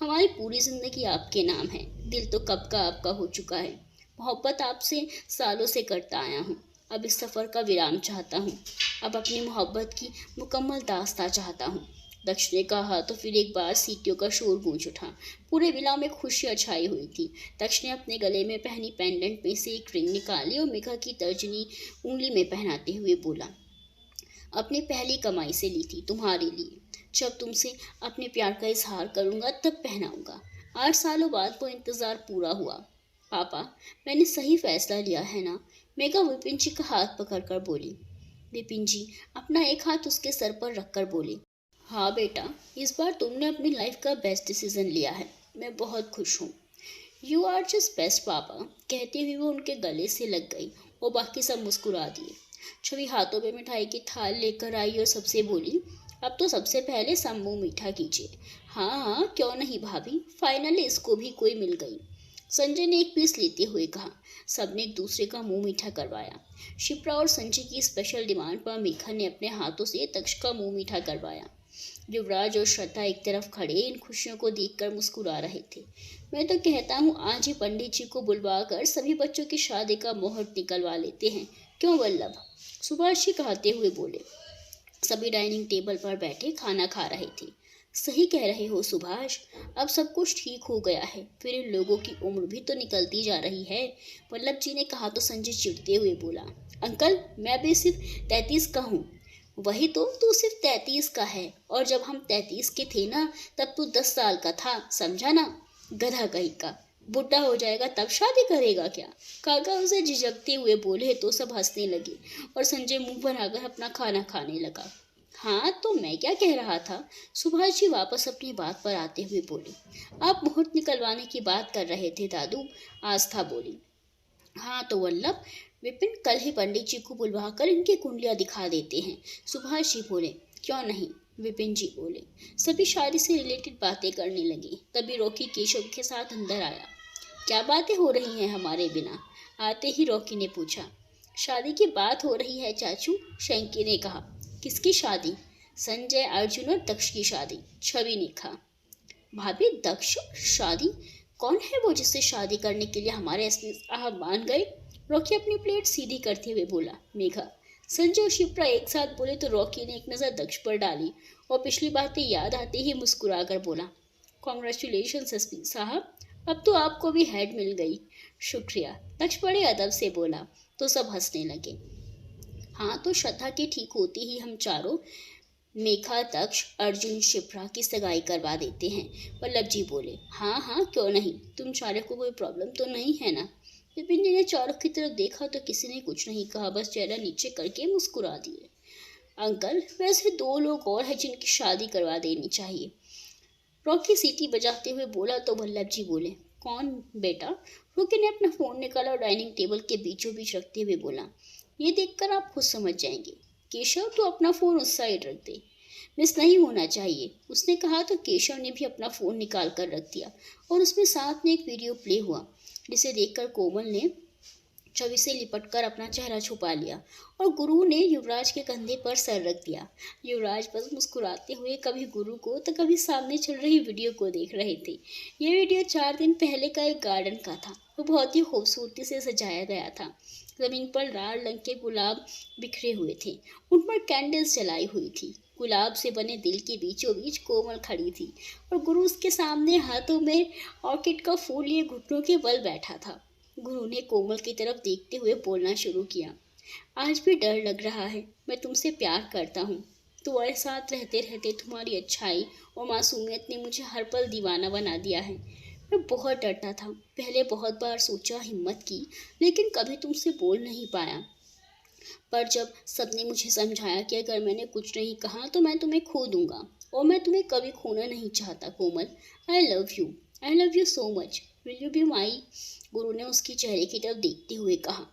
हमारी पूरी ज़िंदगी आपके नाम है। दिल तो कब का आपका हो चुका है। मोहब्बत आपसे सालों से करता आया हूँ। अब इस सफ़र का विराम चाहता हूँ। अब अपनी मोहब्बत की मुकम्मल दास्तां चाहता हूँ। दक्ष ने कहा तो फिर एक बार सीटियों का शोर गूंज उठा। पूरे विला में खुशियाँ छाई हुई थी। दक्ष ने अपने गले में पहनी पेंडेंट में से एक रिंग निकाली और मेघा की तर्जनी उंगली में पहनाते हुए बोला, अपनी पहली कमाई से ली थी तुम्हारे लिए। जब तुमसे अपने प्यार का इजहार करूँगा तब पहनाऊँगा। 8 सालों बाद वो इंतज़ार पूरा हुआ। पापा, मैंने सही फैसला लिया है ना? मेघा विपिन जी का हाथ पकड़कर बोली। विपिन जी अपना एक हाथ उसके सर पर रखकर बोले, हाँ बेटा, इस बार तुमने अपनी लाइफ का बेस्ट डिसीजन लिया है। मैं बहुत खुश हूँ। यू आर जस्ट बेस्ट पापा, कहते हुए वो उनके गले से लग गई और बाकी सब मुस्कुरा दिए। छवि हाथों में मिठाई की थाल लेकर आई और सबसे बोली, अब तो सबसे पहले सब मुंह मीठा कीजिए। हाँ हाँ क्यों नहीं भाभी, फाइनली इसको भी कोई मिल गई। संजय ने एक पीस लेते हुए कहा। सबने एक दूसरे का मुंह मीठा करवाया। शिप्रा और संजय की स्पेशल डिमांड पर मेघा ने अपने हाथों से दक्ष का मुंह मीठा करवाया। युवराज और श्रद्धा एक तरफ खड़े इन खुशियों को देखकर मुस्कुरा रहे थे। मैं तो कहता हूँ आज ही पंडित जी को बुलवा कर सभी बच्चों की शादी का मुहूर्त निकलवा लेते हैं, क्यों वल्लभ? सुभाष जी कहते हुए बोले। सभी डाइनिंग टेबल पर बैठे खाना खा रहे थे। सही कह रहे हो सुभाष, अब सब कुछ ठीक हो गया है, फिर इन लोगों की उम्र भी तो निकलती जा रही है। वल्लभ जी ने कहा तो संजय चिढ़ते हुए बोला, अंकल मैं भी सिर्फ 33 का हूँ। वही तो, तू सिर्फ 33 का है, और जब हम 33 के थे ना तब तू 10 साल का था, समझा ना? गधा कहीं का, बुढ़ा हो जाएगा तब शादी करेगा क्या? काका उसे झिझकते हुए बोले तो सब हंसने लगे और संजय मुंह बनाकर अपना खाना खाने लगा। हाँ तो मैं क्या कह रहा था, सुभाष जी वापस अपनी बात पर आते हुए बोले। आप मुहूर्त निकलवाने की बात कर रहे थे दादू, आस्था बोली। हाँ तो वल्लभ, विपिन कल ही पंडित जी को बुलवाकर इनकी कुंडलियां दिखा देते हैं, सुभाष जी बोले। क्यों नहीं, विपिन जी बोले। सभी शादी से रिलेटेड बातें करने लगे। तभी रॉकी केशव के साथ अंदर आया। क्या बातें हो रही हैं हमारे बिना? आते ही रॉकी ने पूछा। शादी की बात हो रही है चाचू, शंकी ने कहा। किसकी शादी? संजय, अर्जुन और दक्ष की शादी, छवि ने कहा। भाभी दक्ष शादी? कौन है वो जिससे शादी करने के लिए हमारे एसपी साहब मान गए? रॉकी अपनी प्लेट सीधी करते हुए बोला। मेघा। संजय और शिप्रा एक साथ बोले तो रॉकी ने एक नज़र दक्ष पर डाली और पिछली बातें याद आते ही मुस्कुराकर बोला, कॉन्ग्रेचुलेशंस एसपी साहब, अब तो आपको भी हेड मिल गई। शुक्रिया, दक्ष बड़े अदब से बोला तो सब हंसने लगे। हाँ तो श्रद्धा के ठीक होते ही हम चारों, मेघा, दक्ष, अर्जुन, शिप्रा की सगाई करवा देते हैं, वल्लभ जी बोले। हाँ हाँ क्यों नहीं, तुम चारों को कोई प्रॉब्लम तो नहीं है ना? विपिन जी ने चारों की तरफ देखा तो किसी ने कुछ नहीं कहा, बस चेहरा नीचे करके मुस्कुरा दिए। अंकल वैसे 2 लोग और हैं जिनकी शादी करवा देनी चाहिए, रॉकी सीटी बजाते हुए बोला तो वल्लभ जी बोले। कौन बेटा? रॉकी ने अपना फोन निकाला और डाइनिंग टेबल के बीचों बीच रखते हुए बोला, ये देखकर आप खुद समझ जाएंगे। केशव तो अपना फोन उस साइड रख दे, मिस नहीं होना चाहिए, उसने कहा तो केशव ने भी अपना फोन निकाल कर रख दिया और उसमें साथ में एक वीडियो प्ले हुआ, जिसे देखकर कोमल ने छवि से लिपटकर अपना चेहरा छुपा लिया और गुरु ने युवराज के कंधे पर सर रख दिया। युवराज बस मुस्कुराते हुए कभी गुरु को तो कभी सामने चल रही वीडियो को देख रहे थे। ये वीडियो 4 दिन पहले का एक गार्डन का था। वो बहुत ही खूबसूरती से सजाया गया था। जमीन पर लाल रंग के गुलाब बिखरे हुए थे, उन पर कैंडल्स जलाई हुई थी। गुलाब से बने दिल के बीचों बीच कोमल खड़ी थी और गुरु उसके सामने हाथों में ऑर्किड का फूल लिए घुटनों के बल बैठा था। गुरु ने कोमल की तरफ देखते हुए बोलना शुरू किया। आज भी डर लग रहा है, मैं तुमसे प्यार करता हूँ। तुम्हारे साथ रहते रहते तुम्हारी अच्छाई और मासूमियत ने मुझे हर पल दीवाना बना दिया है। मैं बहुत डरता था, पहले बहुत बार सोचा, हिम्मत की, लेकिन कभी तुमसे बोल नहीं पाया। पर जब सबने मुझे समझाया कि अगर मैंने कुछ नहीं कहा तो मैं तुम्हें खो दूंगा, और मैं तुम्हें कभी खोना नहीं चाहता Komal. I love you so much, will you be my? Guru ने उसके चेहरे की तरफ देखते हुए कहा।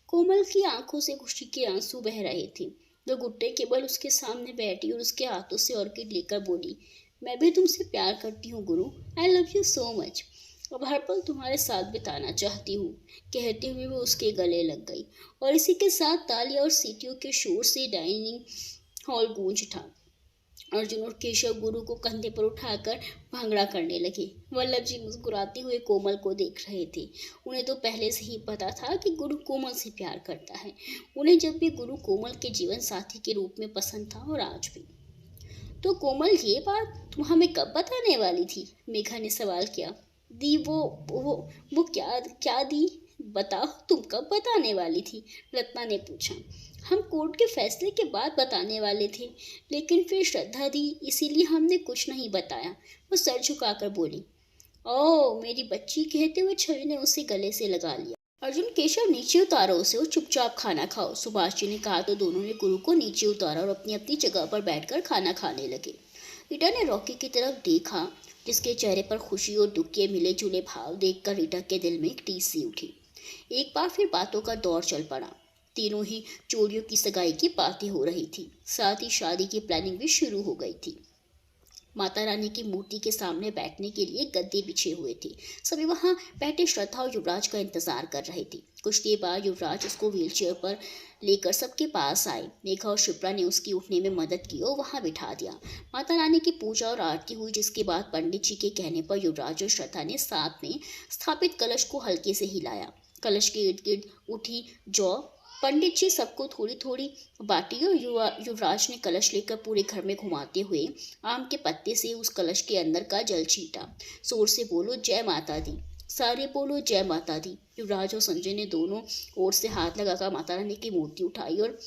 कोमल की आंखों से खुशी के आंसू बह रहे थे। वो घुट्टे के बल उसके सामने बैठी और उसके हाथों से ऑर्किड लेकर बोली, मैं भी तुमसे प्यार करती हूँ गुरु, आई लव यू सो मच। अब हर पल तुम्हारे साथ बिताना चाहती हूँ, कहते हुए वो उसके गले लग गई और इसी के साथ तालियां और सीटियों के शोर से डाइनिंग हॉल गूंज उठा। अर्जुन और केशव गुरु को कंधे पर उठाकर भांगड़ा करने लगे। वल्लभ जी मुस्कुराते हुए कोमल को देख रहे थे। उन्हें तो पहले से ही पता था कि गुरु कोमल से प्यार करता है। उन्हें जब भी गुरु कोमल के जीवन साथी के रूप में पसंद था और आज भी। तो कोमल ये बात तुम हमें कब बताने वाली थी? मेघा ने सवाल किया। दी वो क्या दी? बताओ तुम कब बताने वाली थी? रत्ना ने पूछा। हम कोर्ट के फैसले के बाद बताने वाले थे, लेकिन फिर श्रद्धा दी, इसीलिए हमने कुछ नहीं बताया, वो सर झुकाकर बोली। ओह मेरी बच्ची, कहते हुए छवि ने उसे गले से लगा लिया। अर्जुन, केशव नीचे उतारो उसे और चुपचाप खाना खाओ, सुभाष जी ने कहा तो दोनों ने गुरु को नीचे उतारा और अपनी अपनी जगह पर बैठकर खाना खाने लगे। रीटा ने रॉकी की तरफ देखा, जिसके चेहरे पर खुशी और दुख के मिले जुले भाव देखकर रीटा के दिल में एक टीस सी उठी। एक बार फिर बातों का दौर चल पड़ा। तीनों ही जोड़ियों की सगाई की बातें हो रही थी, साथ ही शादी की प्लानिंग भी शुरू हो गई थी। माता रानी की मूर्ति के सामने बैठने के लिए गद्दे बिछे हुए थे। सभी वहां बैठे श्रद्धा और युवराज का इंतजार कर रहे थे। कुछ देर बाद युवराज उसको व्हीलचेयर पर लेकर सबके पास आए। मेघा और शिप्रा ने उसकी उठने में मदद की और वहां बिठा दिया। माता रानी की पूजा और आरती हुई, जिसके बाद पंडित जी के कहने पर युवराज और श्रद्धा ने साथ में स्थापित कलश को हल्के से हिलाया। कलश के इर्द गिर्द उठी जौ। पंडित जी सबको थोड़ी थोड़ी बाटी और युवराज ने कलश लेकर पूरे घर में घुमाते हुए आम के पत्ते से उस कलश के अंदर का जल छीटा। जोर से बोलो जय माता दी, सारे बोलो जय माता दी। युवराज और संजय ने दोनों ओर से हाथ लगाकर माता रानी की मूर्ति उठाई और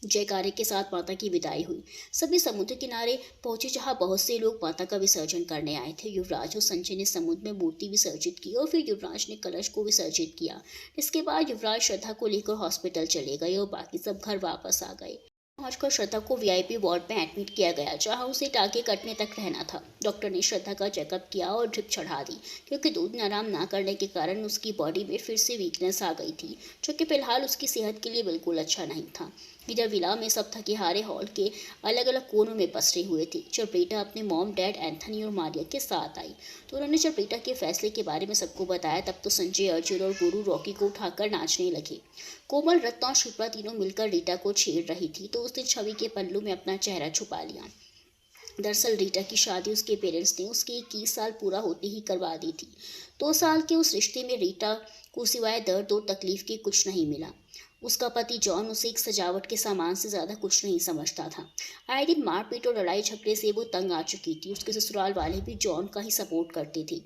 जयकारे के साथ माता की विदाई हुई। सभी समुद्र किनारे पहुंचे, जहां बहुत से लोग माता का विसर्जन करने आए थे। युवराज और संजय ने समुद्र में मूर्ति विसर्जित की और फिर युवराज ने कलश को विसर्जित किया। इसके बाद युवराज श्रद्धा को लेकर हॉस्पिटल चले गए और बाकी सब घर वापस आ गए। पहुंचकर श्रद्धा को वीआईपी वार्ड में एडमिट किया गया, जहां उसे टाँके कटने तक रहना था। डॉक्टर ने श्रद्धा का चेकअप किया और ड्रिप चढ़ा दी, क्योंकि 2 दिन आराम ना करने के कारण उसकी बॉडी में फिर से वीकनेस आ गई थी, जो कि फिलहाल उसकी सेहत के लिए बिल्कुल अच्छा नहीं था। इधर विला में सब थके हारे हॉल के अलग अलग कोनों में पसरे हुए थे। जब बेटा अपने मॉम, डैड, एंथनी और मारिया के साथ आई तो उन्होंने जब बेटा के फैसले के बारे में सबको बताया, तब तो संजय, अर्जुन और गुरु रॉकी को उठाकर नाचने लगे। कोमल, रत्ना और शिप्रा तीनों मिलकर रीटा को छेड़ रही थी, तो उसने छवि के पल्लू में अपना चेहरा छुपा लिया। दरअसल रीटा की शादी उसके पेरेंट्स ने उसके 21 साल पूरा होते ही करवा दी थी। 2 साल के उस रिश्ते में रीटा को सिवाय दर्द और तकलीफ के कुछ नहीं मिला। उसका पति जॉन उसे एक सजावट के सामान से ज्यादा कुछ नहीं समझता था। आए दिन मारपीट और लड़ाई झगड़े से वो तंग आ चुकी थी। उसके ससुराल वाले भी जॉन का ही सपोर्ट करते थे।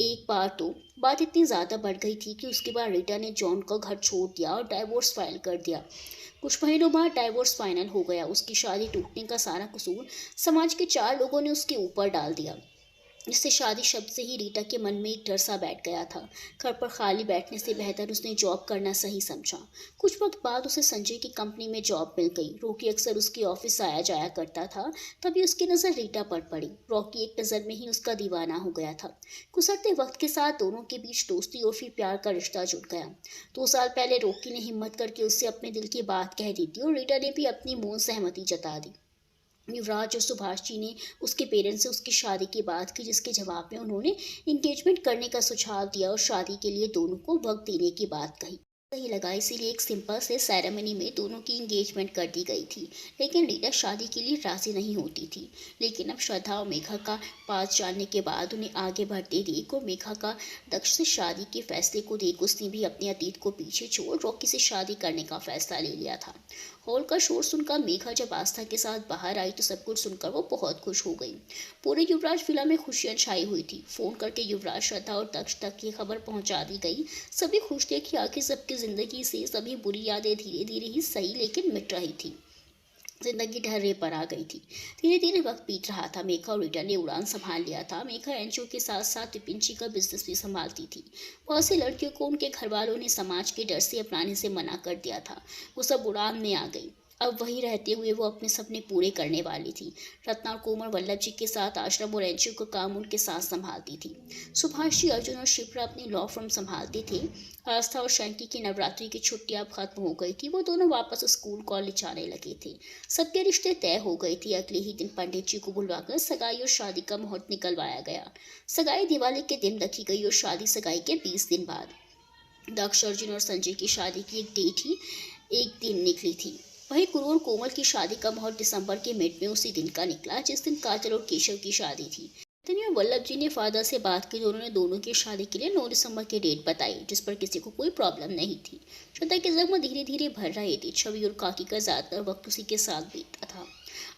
एक बार तो बात इतनी ज्यादा बढ़ गई थी कि उसके बाद रीटा ने जॉन का घर छोड़ दिया और डाइवोर्स फाइल कर दिया। कुछ महीनों बाद डाइवोर्स फाइनल हो गया। उसकी शादी टूटने का सारा कसूर समाज के 4 लोगों ने उसके ऊपर डाल दिया, जिससे शादी शब्द से ही रीटा के मन में एक डर सा बैठ गया था। घर पर खाली बैठने से बेहतर उसने जॉब करना सही समझा। कुछ वक्त बाद उसे संजय की कंपनी में जॉब मिल गई। रॉकी अक्सर उसके ऑफिस आया जाया करता था, तभी उसकी नज़र रीटा पर पड़ी। रॉकी एक नज़र में ही उसका दीवाना हो गया था। गुजरते वक्त के साथ दोनों के बीच दोस्ती और फिर प्यार का रिश्ता जुड़ गया। 2 साल पहले रॉकी ने हिम्मत करके उससे अपने दिल की बात कह दी थी और रीटा ने भी अपनी मौन सहमति जता दी। युवराज और सुभाष जी ने उसके पेरेंट्स से उसकी शादी की बात की, जिसके जवाब में उन्होंने इंगेजमेंट करने का सुझाव दिया और शादी के लिए दोनों को वक्त देने की बात कही। सही लगा, इसीलिए एक सिंपल से सेरेमनी में दोनों की इंगेजमेंट कर दी गई थी। लेकिन रीटा शादी के लिए राजी नहीं होती थी। लेकिन अब श्रद्धा और मेघा का पास जानने के बाद उन्हें आगे बढ़ते देख और मेघा का दक्ष से शादी के फैसले को देख उसने भी अपने अतीत को पीछे छोड़ रॉकी से शादी करने का फैसला ले लिया था। हॉल का शोर सुनकर मेघा जब आस्था के साथ बाहर आई तो सब कुछ सुनकर वो बहुत खुश हो गई। पूरे युवराज विला में खुशियां छाई हुई थी। फोन करके युवराज, श्रद्धा और दक्ष तक ये खबर पहुंचा दी गई। सभी खुश थे कि आखिर सबकी जिंदगी से सभी बुरी यादें धीरे धीरे ही सही लेकिन मिट रही थी। जिंदगी ढर्रे पर आ गई थी। धीरे धीरे वक्त बीत रहा था। मेघा और रीटा ने उड़ान संभाल लिया था। मेघा एनजीओ के साथ साथ विपिन जी का बिजनेस भी संभालती थी। बहुत सी लड़कियों को उनके घर वालों ने समाज के डर से अपनाने से मना कर दिया था। वो सब उड़ान में आ गई। अब वहीं रहते हुए वो अपने सपने पूरे करने वाली थी। रत्ना और कोमल वल्लभ जी के साथ आश्रम और एनजीओ का काम उनके साथ संभालती थी। सुभाष जी, अर्जुन और शिप्रा अपनी लॉ फर्म संभालते थे। आस्था और शंकी की नवरात्रि की छुट्टियां अब खत्म हो गई थी। वो दोनों वापस स्कूल कॉलेज जाने लगे थे। सबके रिश्ते तय हो गए थे। अगले ही दिन पंडित जी को बुलवाकर सगाई और शादी का मुहूर्त निकलवाया गया। सगाई दिवाली के दिन रखी गई और शादी सगाई के 20 दिन बाद। दक्ष, अर्जुन और संजय की शादी की एक डेट ही एक दिन निकली थी। वहीं गुरु और कोमल की शादी का मुहूर्त दिसंबर के मिड में उसी दिन का निकला, जिस दिन काजल और केशव की शादी थी। इतनी में वल्लभ जी ने फादर से बात की तो उन्होंने दोनों की शादी के लिए 9 दिसंबर की डेट बताई, जिस पर किसी को कोई प्रॉब्लम नहीं थी। श्रद्धा के जख्म धीरे धीरे भर रहे थे। छवि और काकी का ज्यादातर वक्त उसी के साथ बीतता था।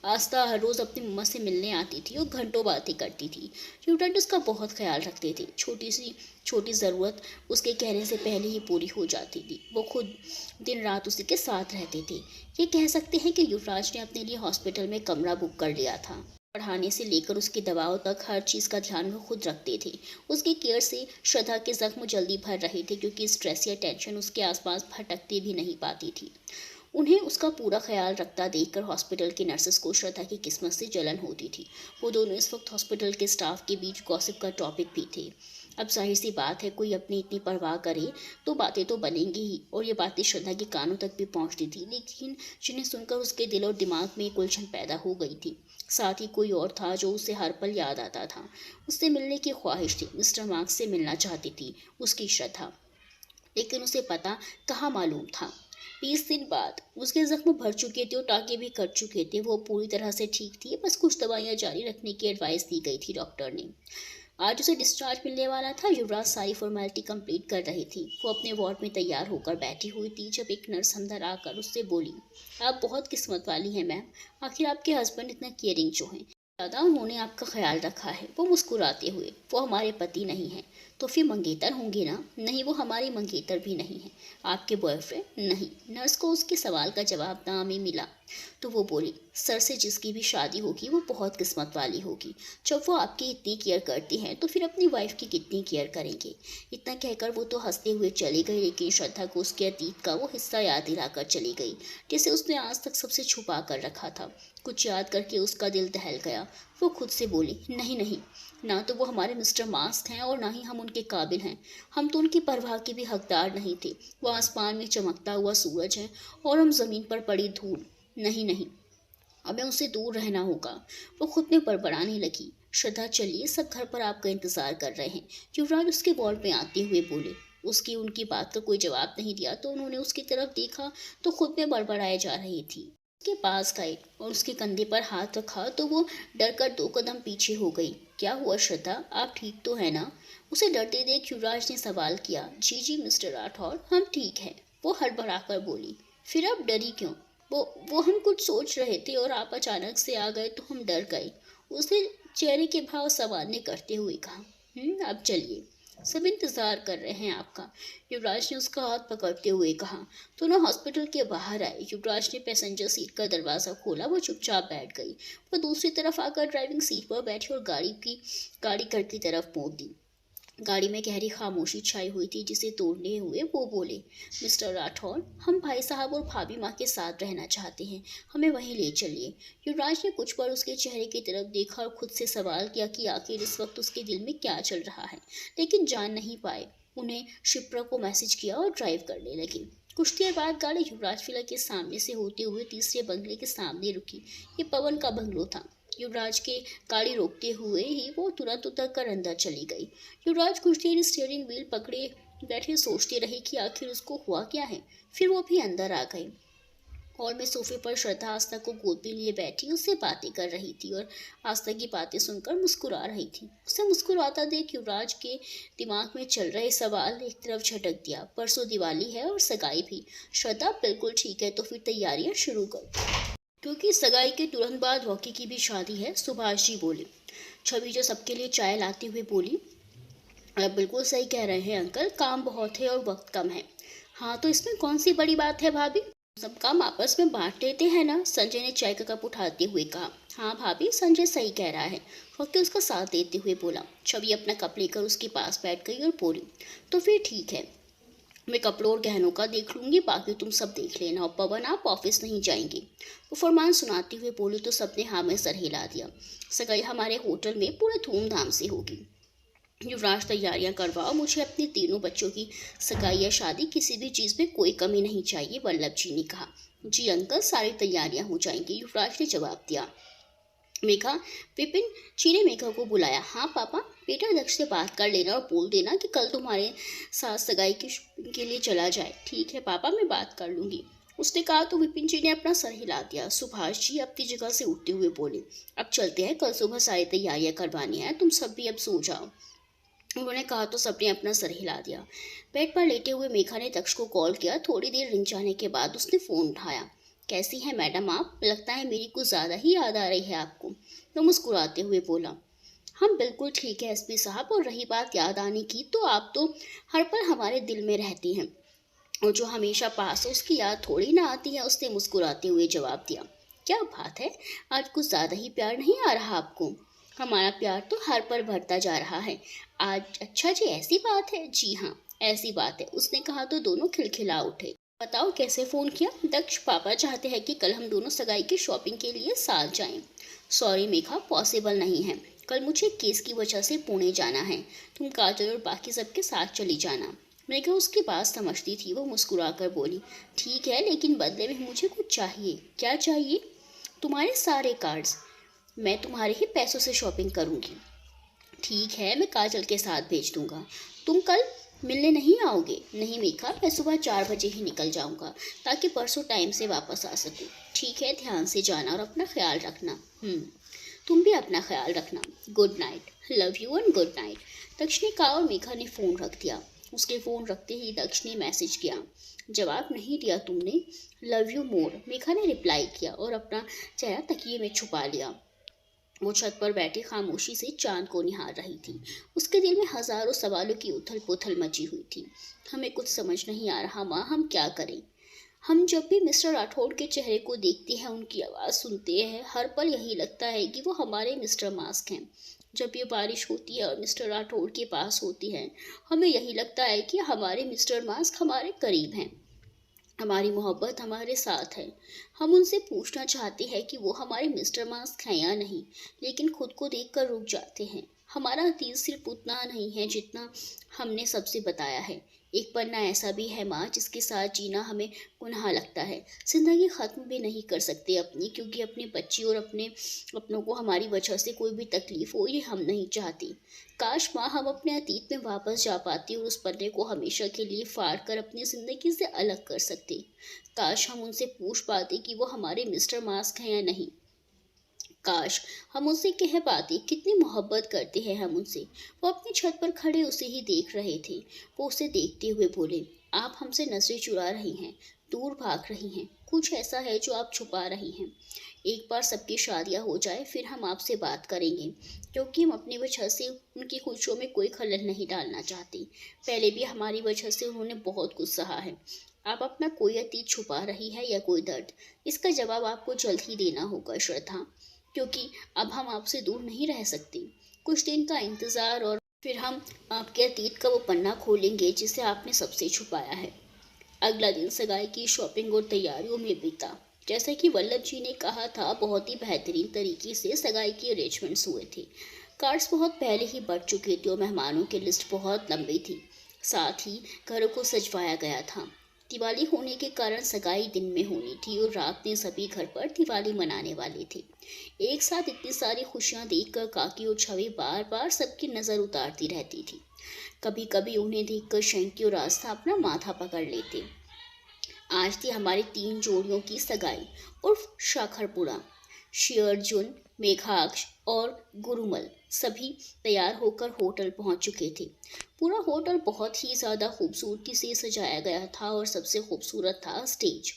आस्था हर रोज अपनी मम्मा से मिलने आती थी और घंटों बातें करती थी। यूटेंट उसका बहुत ख्याल रखते थे। छोटी ज़रूरत उसके कहने से पहले ही पूरी हो जाती थी। वो खुद दिन रात उसी के साथ रहते थे। ये कह सकते हैं कि युवराज ने अपने लिए हॉस्पिटल में कमरा बुक कर लिया था। पढ़ाने से लेकर उसकी दवाओं तक हर चीज़ का ध्यान वो खुद रखते थे। उसकी केयर से श्रद्धा के जख्म जल्दी भर रहे थे, क्योंकि स्ट्रेस या टेंशन उसके आसपास भटकते भी नहीं पाती थी। उन्हें उसका पूरा ख्याल रखता देखकर हॉस्पिटल की नर्सेस को श्रद्धा की किस्मत से जलन होती थी। वो दोनों इस वक्त हॉस्पिटल के स्टाफ के बीच गॉसिप का टॉपिक भी थे। अब जाहिर सी बात है, कोई अपनी इतनी परवाह करे तो बातें तो बनेंगी ही, और ये बातें श्रद्धा के कानों तक भी पहुंचती थी, लेकिन जिन्हें सुनकर उसके दिल और दिमाग में एक उलझन पैदा हो गई थी। साथ ही कोई और था जो उसे हर पल याद आता था। उससे मिलने की ख्वाहिश थी, मिस्टर मार्क्स से मिलना चाहती थी उसकी श्रद्धा, लेकिन उसे पता कहाँ मालूम था। 20 दिन बाद उसके जख्म भर चुके थे और टाँके भी कट चुके थे। वो पूरी तरह से ठीक थी, बस कुछ दवाइयाँ जारी रखने की एडवाइस दी गई थी डॉक्टर ने। आज उसे डिस्चार्ज मिलने वाला था। युवराज सारी फॉर्मेलिटी कंप्लीट कर रही थी। वो अपने वार्ड में तैयार होकर बैठी हुई थी जब एक नर्स अंदर आकर उससे बोली, आप बहुत किस्मत वाली हैं मैम, आखिर आपके हस्बैंड इतना केयरिंग जो हैं, ज़्यादा उन्होंने आपका ख्याल रखा है। वो मुस्कुराते हुए, वो हमारे पति नहीं हैं तो फिर मंगेतर होंगे ना? नहीं, वो हमारे मंगेतर भी नहीं हैं। आपके बॉयफ्रेंड? नहीं। नर्स को उसके सवाल का जवाब ना में मिला तो वो बोली, सर से जिसकी भी शादी होगी वो बहुत किस्मत वाली होगी। जब वो आपकी इतनी केयर करती हैं तो फिर अपनी वाइफ की कितनी केयर करेंगे। इतना कहकर वो तो हंसते हुए चली गई, लेकिन श्रद्धा को उसके अतीत का वो हिस्सा याद दिलाकर चली गई जिसे उसने आज तक सबसे छुपा कर रखा था। कुछ याद करके उसका दिल दहल गया। वो खुद से बोली, नहीं नहीं, ना तो वो हमारे मिस्टर मास्क हैं और ना ही हम उनके काबिल हैं। हम तो उनकी परवाह के भी हकदार नहीं थे। वो आसमान में चमकता हुआ सूरज है और हम ज़मीन पर पड़ी धूल। नहीं नहीं, हमें उससे दूर रहना होगा। वो खुद में बड़बड़ाने लगी। श्रद्धा, चलिए, सब घर पर आपका इंतजार कर रहे हैं, युवराज उसके वार्ड में आते हुए बोले। उसकी उनकी बात का कोई जवाब नहीं दिया तो उन्होंने उसकी तरफ देखा तो खुद में बड़बड़ाए जा रही थी। उसके पास गए और उसके कंधे पर हाथ रखा तो वो डर कर 2 कदम पीछे हो गई। क्या हुआ श्रद्धा, आप ठीक तो है ना? उसे डरते देख युवराज ने सवाल किया। जी जी मिस्टर राठौर, हम ठीक हैं, वो हड़बड़ाकर बोली। फिर आप डरी क्यों? वो हम कुछ सोच रहे थे और आप अचानक से आ गए तो हम डर गए, उसने चेहरे के भाव संवारने करते हुए कहा। अब चलिए, सब इंतजार कर रहे हैं आपका, युवराज ने उसका हाथ पकड़ते हुए कहा। दोनों हॉस्पिटल के बाहर आए। युवराज ने पैसेंजर सीट का दरवाज़ा खोला। वो चुपचाप बैठ गई। वो दूसरी तरफ आकर ड्राइविंग सीट पर बैठी और गाड़ी घर की तरफ मोड़ दी। गाड़ी में गहरी खामोशी छाई हुई थी जिसे तोड़ने हुए वो बोले, मिस्टर राठौर, हम भाई साहब और भाभी माँ के साथ रहना चाहते हैं, हमें वहीं ले चलिए। युवराज ने कुछ बार उसके चेहरे की तरफ देखा और खुद से सवाल किया कि आखिर इस वक्त उसके दिल में क्या चल रहा है, लेकिन जान नहीं पाए। उन्हें शिप्रा को मैसेज किया और ड्राइव करने लगे। कुछ देर बाद गाड़ी युवराज विला के सामने से होते हुए तीसरे बंगले के सामने रुकी। ये पवन का बंगलो था। युवराज के गाड़ी रोकते हुए ही वो तुरंत उतर कर अंदर चली गई। युवराज कुछ देर स्टीयरिंग व्हील पकड़े बैठे सोचते रहे कि आखिर उसको हुआ क्या है। फिर वो भी अंदर आ गए। हॉल में सोफे पर श्रद्धा आस्था को गोद में लिए बैठी उससे बातें कर रही थी और आस्था की बातें सुनकर मुस्कुरा रही थी। उसे मुस्कुराता देख युवराज के दिमाग में चल रहे सवाल एक तरफ झटक दिया। परसों दिवाली है और सगाई भी। श्रद्धा, बिल्कुल ठीक है, तो फिर तैयारियां शुरू कर, क्योंकि सगाई के तुरंत बाद रॉकी की भी शादी है, सुभाष जी बोले। छवि जो सबके लिए चाय लाते हुए बोली, आप बिल्कुल सही कह रहे हैं अंकल, काम बहुत है और वक्त कम है। हाँ, तो इसमें कौन सी बड़ी बात है भाभी, सब काम आपस में बांट लेते हैं ना, संजय ने चाय का कप उठाते हुए कहा। हाँ भाभी, संजय सही कह रहा है, रॉकी उसका साथ देते हुए बोला। छवि अपना कप लेकर उसके पास बैठ गई और बोली, तो फिर ठीक है, मैं कपड़ों और गहनों का देख लूँगी, बाकी तुम सब देख लेना, और पवन आप ऑफिस नहीं जाएंगे, वो फरमान सुनाते हुए बोली तो सबने हाँ में सर हिला दिया। सगाई हमारे होटल में पूरे धूमधाम से होगी। युवराज, तैयारियां करवाओ, मुझे अपने तीनों बच्चों की सगाई या शादी किसी भी चीज़ में कोई कमी नहीं चाहिए, वल्लभ जी ने कहा। जी अंकल, सारी तैयारियां हो जाएंगी, युवराज ने जवाब दिया। मेघा, विपिन जी ने मेघा को बुलाया। हाँ पापा, बेटा दक्ष से बात कर लेना और बोल देना कि कल तुम्हारे साथ सगाई के लिए चला जाए। ठीक है पापा, मैं बात कर लूँगी, उसने कहा तो विपिन जी ने अपना सर हिला दिया। सुभाष जी अपनी जगह से उठते हुए बोले, अब चलते हैं, कल सुबह सारी तैयारियां करवानी है, तुम सब भी अब सो जाओ। उन्होंने कहा तो सबने अपना सर हिला दिया। बेड पर लेटे हुए मेघा ने दक्ष को कॉल किया। थोड़ी देर रिंग जाने के बाद उसने फ़ोन उठाया। कैसी हैं मैडम आप, लगता है मेरी कुछ ज़्यादा ही याद आ रही है आपको, वो मुस्कुराते हुए बोला। हम बिल्कुल ठीक है एसपी साहब, और रही बात याद आने की, तो आप तो हर पल हमारे दिल में रहती हैं, और जो हमेशा पास है उसकी याद थोड़ी ना आती है, उसने मुस्कुराते हुए जवाब दिया। क्या बात है, आज कुछ ज़्यादा ही प्यार नहीं आ रहा आपको? हमारा प्यार तो हर पल बढ़ता जा रहा है आज। अच्छा जी, ऐसी बात है? जी हाँ, ऐसी बात है, उसने कहा तो दोनों खिलखिला उठे। बताओ कैसे फ़ोन किया? दक्ष, पापा चाहते हैं कि कल हम दोनों सगाई की शॉपिंग के लिए साथ जाएं। सॉरी मेघा, पॉसिबल नहीं है, कल मुझे केस की वजह से पुणे जाना है। तुम काजल और बाकी सबके साथ चली जाना। मेघा उसकी बात समझती थी। वो मुस्कुराकर बोली, ठीक है, लेकिन बदले में मुझे कुछ चाहिए। क्या चाहिए? तुम्हारे सारे कार्ड्स। मैं तुम्हारे ही पैसों से शॉपिंग करूँगी। ठीक है, मैं काजल के साथ भेज दूंगा। तुम कल मिलने नहीं आओगे? नहीं मेघा, मैं सुबह 4 बजे ही निकल जाऊंगा ताकि परसों टाइम से वापस आ सकूं। ठीक है, ध्यान से जाना और अपना ख्याल रखना। तुम भी अपना ख्याल रखना। Good night. Love you and good night. Daksh ने कहा और मेघा ने फ़ोन रख दिया। उसके फ़ोन रखते ही दक्ष ने मैसेज किया, जवाब नहीं दिया तुमने? लव यू मोर, मेघा ने रिप्लाई किया और अपना चेहरा तकिए में छुपा लिया। वो छत पर बैठी खामोशी से चांद को निहार रही थी। उसके दिल में हजारों सवालों की उथल पुथल मची हुई थी। हमें कुछ समझ नहीं आ रहा माँ, हम क्या करें? हम जब भी मिस्टर राठौड़ के चेहरे को देखते हैं, उनकी आवाज़ सुनते हैं, हर पल यही लगता है कि वो हमारे मिस्टर मास्क हैं। जब ये बारिश होती है और मिस्टर राठौड़ के पास होती है, हमें यही लगता है कि हमारे मिस्टर मास्क हमारे करीब हैं, हमारी मोहब्बत हमारे साथ है। हम उनसे पूछना चाहते हैं कि वो हमारे मिस्टर मास्क हैं या नहीं, लेकिन खुद को देखकर रुक जाते हैं। हमारा अतीत सिर्फ उतना नहीं है जितना हमने सबसे बताया है। एक पन्ना ऐसा भी है माँ जिसके साथ जीना हमें गुनाह लगता है। जिंदगी ख़त्म भी नहीं कर सकते अपनी, क्योंकि अपने बच्चे और अपनों को हमारी वजह से कोई भी तकलीफ हो, ये हम नहीं चाहते। काश माँ हम अपने अतीत में वापस जा पाते और उस पन्ने को हमेशा के लिए फाड़ कर अपनी ज़िंदगी से अलग कर सकते। काश हम उनसे पूछ पाते कि वो हमारे मिस्टर मास्क हैं या नहीं। काश हम उनसे कह पाते कितनी मोहब्बत करते हैं हम उनसे। वो अपनी छत पर खड़े उसे ही देख रहे थे। वो उसे देखते हुए बोले, आप हमसे नजरें चुरा रही हैं, दूर भाग रही हैं, कुछ ऐसा है जो आप छुपा रही हैं। एक बार सबकी शादियां हो जाए फिर हम आपसे बात करेंगे, क्योंकि हम अपनी वजह से उनकी खुशियों में कोई खलल नहीं डालना चाहते। पहले भी हमारी वजह से उन्होंने बहुत कुछ सहा है। आप अपना कोई अतीत छुपा रही है या कोई दर्द, इसका जवाब आपको जल्द ही देना होगा श्रद्धा, क्योंकि अब हम आपसे दूर नहीं रह सकते। कुछ दिन का इंतज़ार और फिर हम आपके अतीत का वो पन्ना खोलेंगे जिसे आपने सबसे छुपाया है। अगला दिन सगाई की शॉपिंग और तैयारियों में बीता। जैसा कि वल्लभ जी ने कहा था, बहुत ही बेहतरीन तरीके से सगाई के अरेंजमेंट्स हुए थे। कार्ड्स बहुत पहले ही बढ़ चुके थे और मेहमानों की लिस्ट बहुत लंबी थी। साथ ही घरों को सजवाया गया था। दिवाली होने के कारण सगाई दिन में होनी थी और रात में सभी घर पर दिवाली मनाने वाले थे। एक साथ इतनी सारी खुशियां देखकर काकी और छवि बार बार सबकी नज़र उतारती रहती थी। कभी कभी उन्हें देखकर शंकी और आस्था अपना माथा पकड़ लेते। आज थी हमारी 3 जोड़ियों की सगाई उर्फ शाखरपुरा। श्री मेघाक्ष और गुरुमल सभी तैयार होकर होटल पहुंच चुके थे। पूरा होटल बहुत ही ज़्यादा खूबसूरती से सजाया गया था और सबसे खूबसूरत था स्टेज।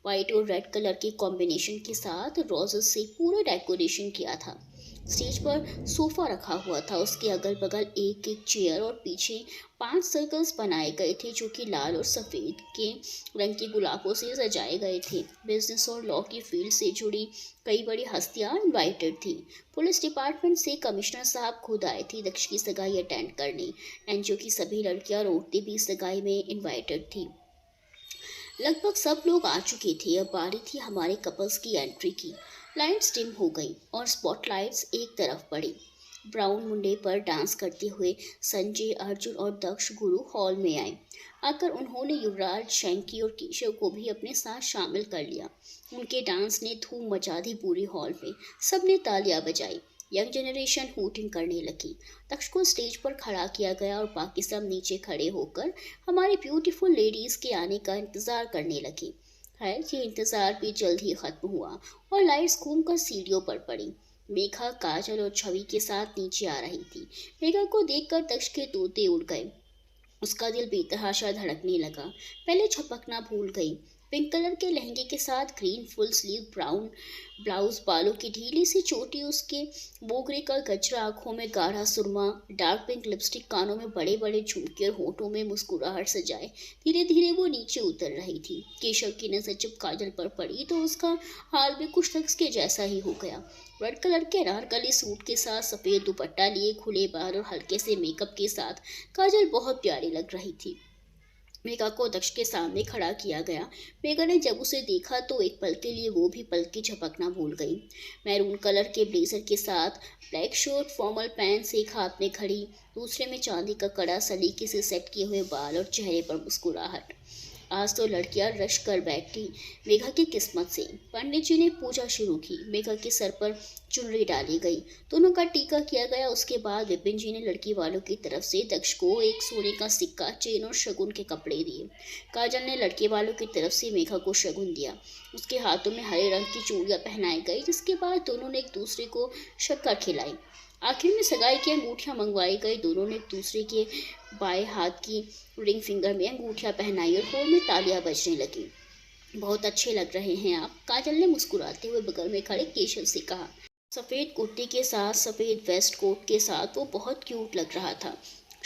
वाइट और रेड कलर के कॉम्बिनेशन के साथ रोजेस से पूरा डेकोरेशन किया था। स्टेज पर सोफा रखा हुआ था, उसके अगल बगल एक एक चेयर और पीछे 5 सर्कल्स बनाए गए थे जो कि लाल और सफ़ेद के रंग के गुलाबों से सजाए गए थे। बिजनेस और लॉ की फील्ड से जुड़ी कई बड़ी हस्तियां इनवाइटेड थी। पुलिस डिपार्टमेंट से कमिश्नर साहब खुद आए थे दक्ष की सगाई अटेंड करने। एनजीओ की सभी लड़कियां और औरतें भी सगाई में इनवाइटेड थी। लगभग सब लोग आ चुके थे। अब बारी थी हमारे कपल्स की एंट्री की। लाइट्स डिम हो गई और स्पॉटलाइट्स एक तरफ पड़ी। ब्राउन मुंडे पर डांस करते हुए संजय, अर्जुन और दक्ष गुरु हॉल में आए। आकर उन्होंने युवराज, शंकी और केशव को भी अपने साथ शामिल कर लिया। उनके डांस ने धूम मचा दी पूरे हॉल में। सबने तालियां बजाई। यंग जनरेशन हूटिंग करने लगी। दक्ष को स्टेज पर खड़ा किया गया और बाकी सब नीचे खड़े होकर हमारी ब्यूटीफुल लेडीज़ के आने का इंतज़ार करने लगे। खैर, ये इंतज़ार भी जल्द ही ख़त्म हुआ और लाइट्स घूमकर सीढ़ियों पर पड़ी। मेघा, काजल और छवि के साथ नीचे आ रही थी। मेघा को देखकर दक्ष के तोते उड़ गए। उसका दिल बेतहाशा धड़कने लगा। पहले छपकना भूल गई। पिंक कलर के लहंगे के साथ green full sleeve brown blouse, बालों की ढीली सी चोटी, उसके बोगरे का गजरा, आंखों में गाढ़ा सुरमा, डार्क पिंक लिपस्टिक, कानों में बड़े बड़े झुमके और होठों में मुस्कुराहट सजाए धीरे धीरे वो नीचे उतर रही थी। केशव की नजर जब काजल पर पड़ी तो उसका हाल भी कुछ तक के जैसा ही हो गया। रेड कलर के अनारकली सूट के साथ सफ़ेद दुपट्टा लिए, खुले बाल और हल्के से मेकअप के साथ काजल बहुत प्यारी लग रही थी। मेघा को दक्ष के सामने खड़ा किया गया। मेघा ने जब उसे देखा तो एक पल के लिए वो भी पलकें झपकना भूल गई। मैरून कलर के ब्लेजर के साथ ब्लैक शर्ट, फॉर्मल पैंट्स, एक हाथ में घड़ी, दूसरे में चांदी का कड़ा, सलीके से सेट किए हुए बाल और चेहरे पर मुस्कुराहट। आज तो लड़कियां रश कर बैठी मेघा की किस्मत से। पंडित जी ने पूजा शुरू की। मेघा के सर पर चुनरी डाली गई, दोनों का टीका किया गया। उसके बाद विपिन जी ने लड़की वालों की तरफ से दक्ष को एक सोने का सिक्का, चेन और शगुन के कपड़े दिए। काजल ने लड़के वालों की तरफ से मेघा को शगुन दिया। उसके हाथों में हरे रंग की चूड़ियां पहनाई गई, जिसके बाद दोनों ने एक दूसरे को शक्कर खिलाई। आखिर में सगाई की अंगूठियां मंगवाई गई। दोनों ने एक दूसरे के बाएं हाथ की रिंग फिंगर में अंगूठियां पहनाई और हॉल में तालियां बजने लगी। बहुत अच्छे लग रहे हैं आप, काजल ने मुस्कुराते हुए बगल में खड़े केशव से कहा। सफ़ेद कुर्ती के साथ सफ़ेद वेस्ट कोट के साथ वो बहुत क्यूट लग रहा था।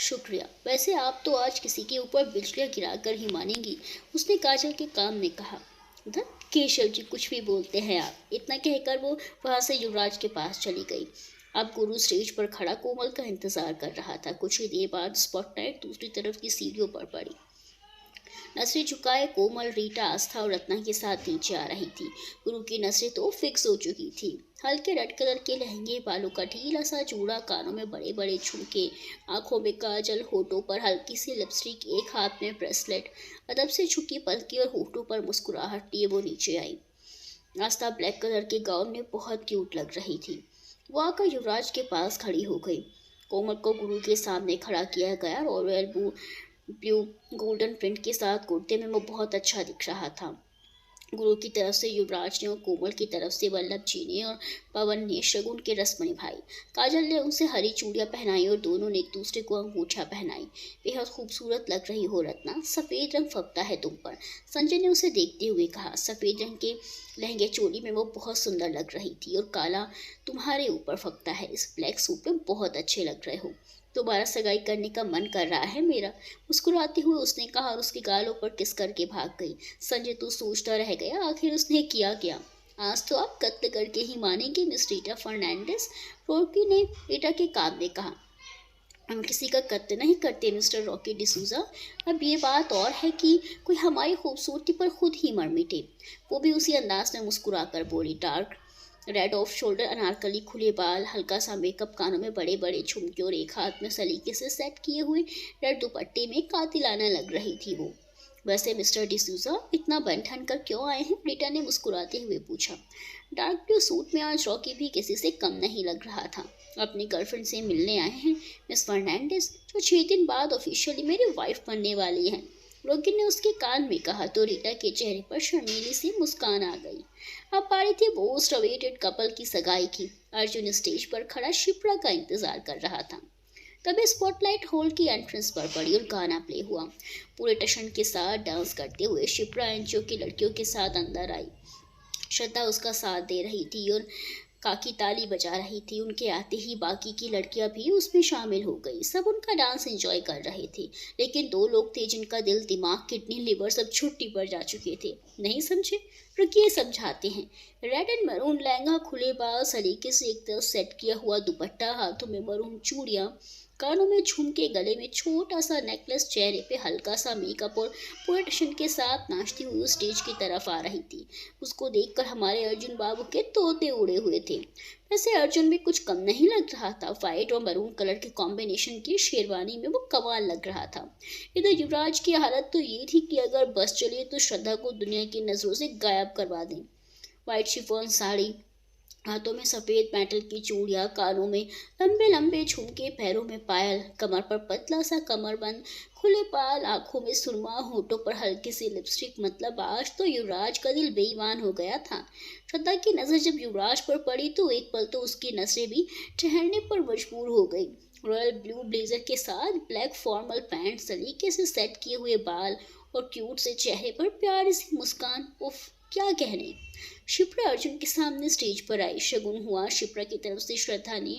शुक्रिया, वैसे आप तो आज किसी के ऊपर बिजलियां गिराकर ही मानेंगी, उसने काजल के कान में कहा। धत केशव जी, कुछ भी बोलते हैं आप, इतना कहकर वो वहां से युवराज के पास चली गई। अब गुरु स्टेज पर खड़ा कोमल का इंतजार कर रहा था। कुछ ही देर बाद स्पॉटलाइट दूसरी तरफ की सीढ़ियों पर पड़ी। नजरें झुकाए कोमल, रीटा, आस्था और रत्ना के साथ नीचे आ रही थी। गुरु की नजरें तो फिक्स हो चुकी थी। हल्के रेड कलर के लहंगे, बालों का ढीला सा चूड़ा, कानों में बड़े बड़े झुमके, आंखों में काजल, होठों पर हल्की सी लिपस्टिक, एक हाथ में ब्रेसलेट, अदब से झुकी पलकी और होठों पर मुस्कुराहट लिए वो नीचे आई। आस्था ब्लैक कलर के गाउन में बहुत क्यूट लग रही थी। वो आकर युवराज के पास खड़ी हो गई। कोमल को गुरु के सामने खड़ा किया गया। रॉयल ब्लू गोल्डन प्रिंट के साथ कुर्ते में वो बहुत अच्छा दिख रहा था। गुरु की तरफ से युवराज ने और कोमल की तरफ से वल्लभ जी ने और पवन ने शगुन की रस्म निभाई। काजल ने उनसे हरी चूड़ियां पहनाई और दोनों ने एक दूसरे को अंगूठियां पहनाई। बेहद खूबसूरत लग रही हो रत्ना, सफ़ेद रंग फबता है तुम पर, संजय ने उसे देखते हुए कहा। सफ़ेद रंग के लहंगे चोली में वो बहुत सुंदर लग रही थी और काला तुम्हारे ऊपर फबता है। इस ब्लैक सूट में बहुत अच्छे लग रहे हो। दोबारा सगाई करने का मन कर रहा है मेरा, मुस्कुराते हुए उसने कहा और उसके गालों पर किस करके भाग गई। संजय तो सोचता रह गया, आखिर उसने किया क्या। आज तो आप कत्ल करके ही मानेंगे मिस रीटा फर्नांडिस, रॉकी ने रीटा के कान में कहा। हम किसी का कत्ल नहीं करते मिस्टर रॉकी डिसूजा। अब ये बात और है कि कोई हमारी खूबसूरती पर खुद ही मर मिटे। वो भी उसी अंदाज में मुस्कुरा कर बोली। Dark rid off shoulder Anarkali, खुले बाल, हल्का सा मेकअप, कानों में बड़े बड़े झुमके और एक हाथ में सलीके से सेट किए हुए रेड दुपट्टे में कातिलाना लग रही थी वो। वैसे मिस्टर डिसूजा, इतना बन ठन कर क्यों आए हैं? रीटा ने मुस्कुराते हुए पूछा। डार्क ब्लू सूट में आज रॉकी भी किसी से कम नहीं लग रहा था। अपनी गर्लफ्रेंड से मिलने आए हैं मिस फर्नांडिस, जो 6 दिन बाद ऑफिशियली मेरी वाइफ बनने वाली है, रॉकी ने उसके कान में कहा। तो रीटा के चेहरे पर शर्मीली सी मुस्कान आ गई। अब पारी थी मोस्ट अवेटेड कपल की सगाई की। अर्जुन स्टेज पर खड़ा शिप्रा का इंतजार कर रहा था। तभी स्पॉटलाइट हॉल की एंट्रेंस पर पड़ी और गाना प्ले हुआ। पूरे टशन के साथ डांस करते हुए शिप्रा एनजीओ की लड़कियों के साथ अंदर आई। श्रद्धा उसका साथ दे रही थी और काकी ताली बजा रही थी। उनके आते ही बाकी की लड़कियां भी उसमें शामिल हो गई। सब उनका डांस एंजॉय कर रहे थे, लेकिन 2 लोग थे जिनका दिल, दिमाग, किडनी, लिवर सब छुट्टी पर जा चुके थे। नहीं समझे? रुकिए, समझाते हैं। रेड एंड मरून लहंगा, खुले बाल, सलीके से एक तरफ सेट किया हुआ दुपट्टा, हाथों में मरून चूड़ियां, कानों में झुमके, गले में छोटा सा नेकलेस, चेहरे पे हल्का सा मेकअप और पूरे टशन के साथ नाचती हुई स्टेज की तरफ आ रही थी। उसको देखकर हमारे अर्जुन बाबू के तोते उड़े हुए थे। वैसे अर्जुन भी कुछ कम नहीं लग रहा था। वाइट और मरून कलर के कॉम्बिनेशन की शेरवानी में वो कमाल लग रहा था। इधर युवराज की हालत तो ये थी कि अगर बस चले तो श्रद्धा को दुनिया की नजरों से गायब करवा दें। वाइट शिफॉन साड़ी, हाथों में सफ़ेद मेटल की चूड़ियाँ, कानों में लंबे लंबे झुमके, पैरों में पायल, कमर पर पतला सा कमरबंद, खुले बाल, आंखों में सुरमा, होठों पर हल्की सी लिपस्टिक। मतलब आज तो युवराज का दिल बेईमान हो गया था। श्रद्धा की नज़र जब युवराज पर पड़ी तो एक पल तो उसकी नजरें भी ठहरने पर मजबूर हो गई। रॉयल ब्लू ब्लेजर के साथ ब्लैक फॉर्मल पैंट, सलीके से सेट किए हुए बाल और क्यूट से चेहरे पर प्यारी सी मुस्कान। उफ, क्या कहने। शिप्रा अर्जुन के सामने स्टेज पर आई। शगुन हुआ। शिप्रा की तरफ से श्रद्धा ने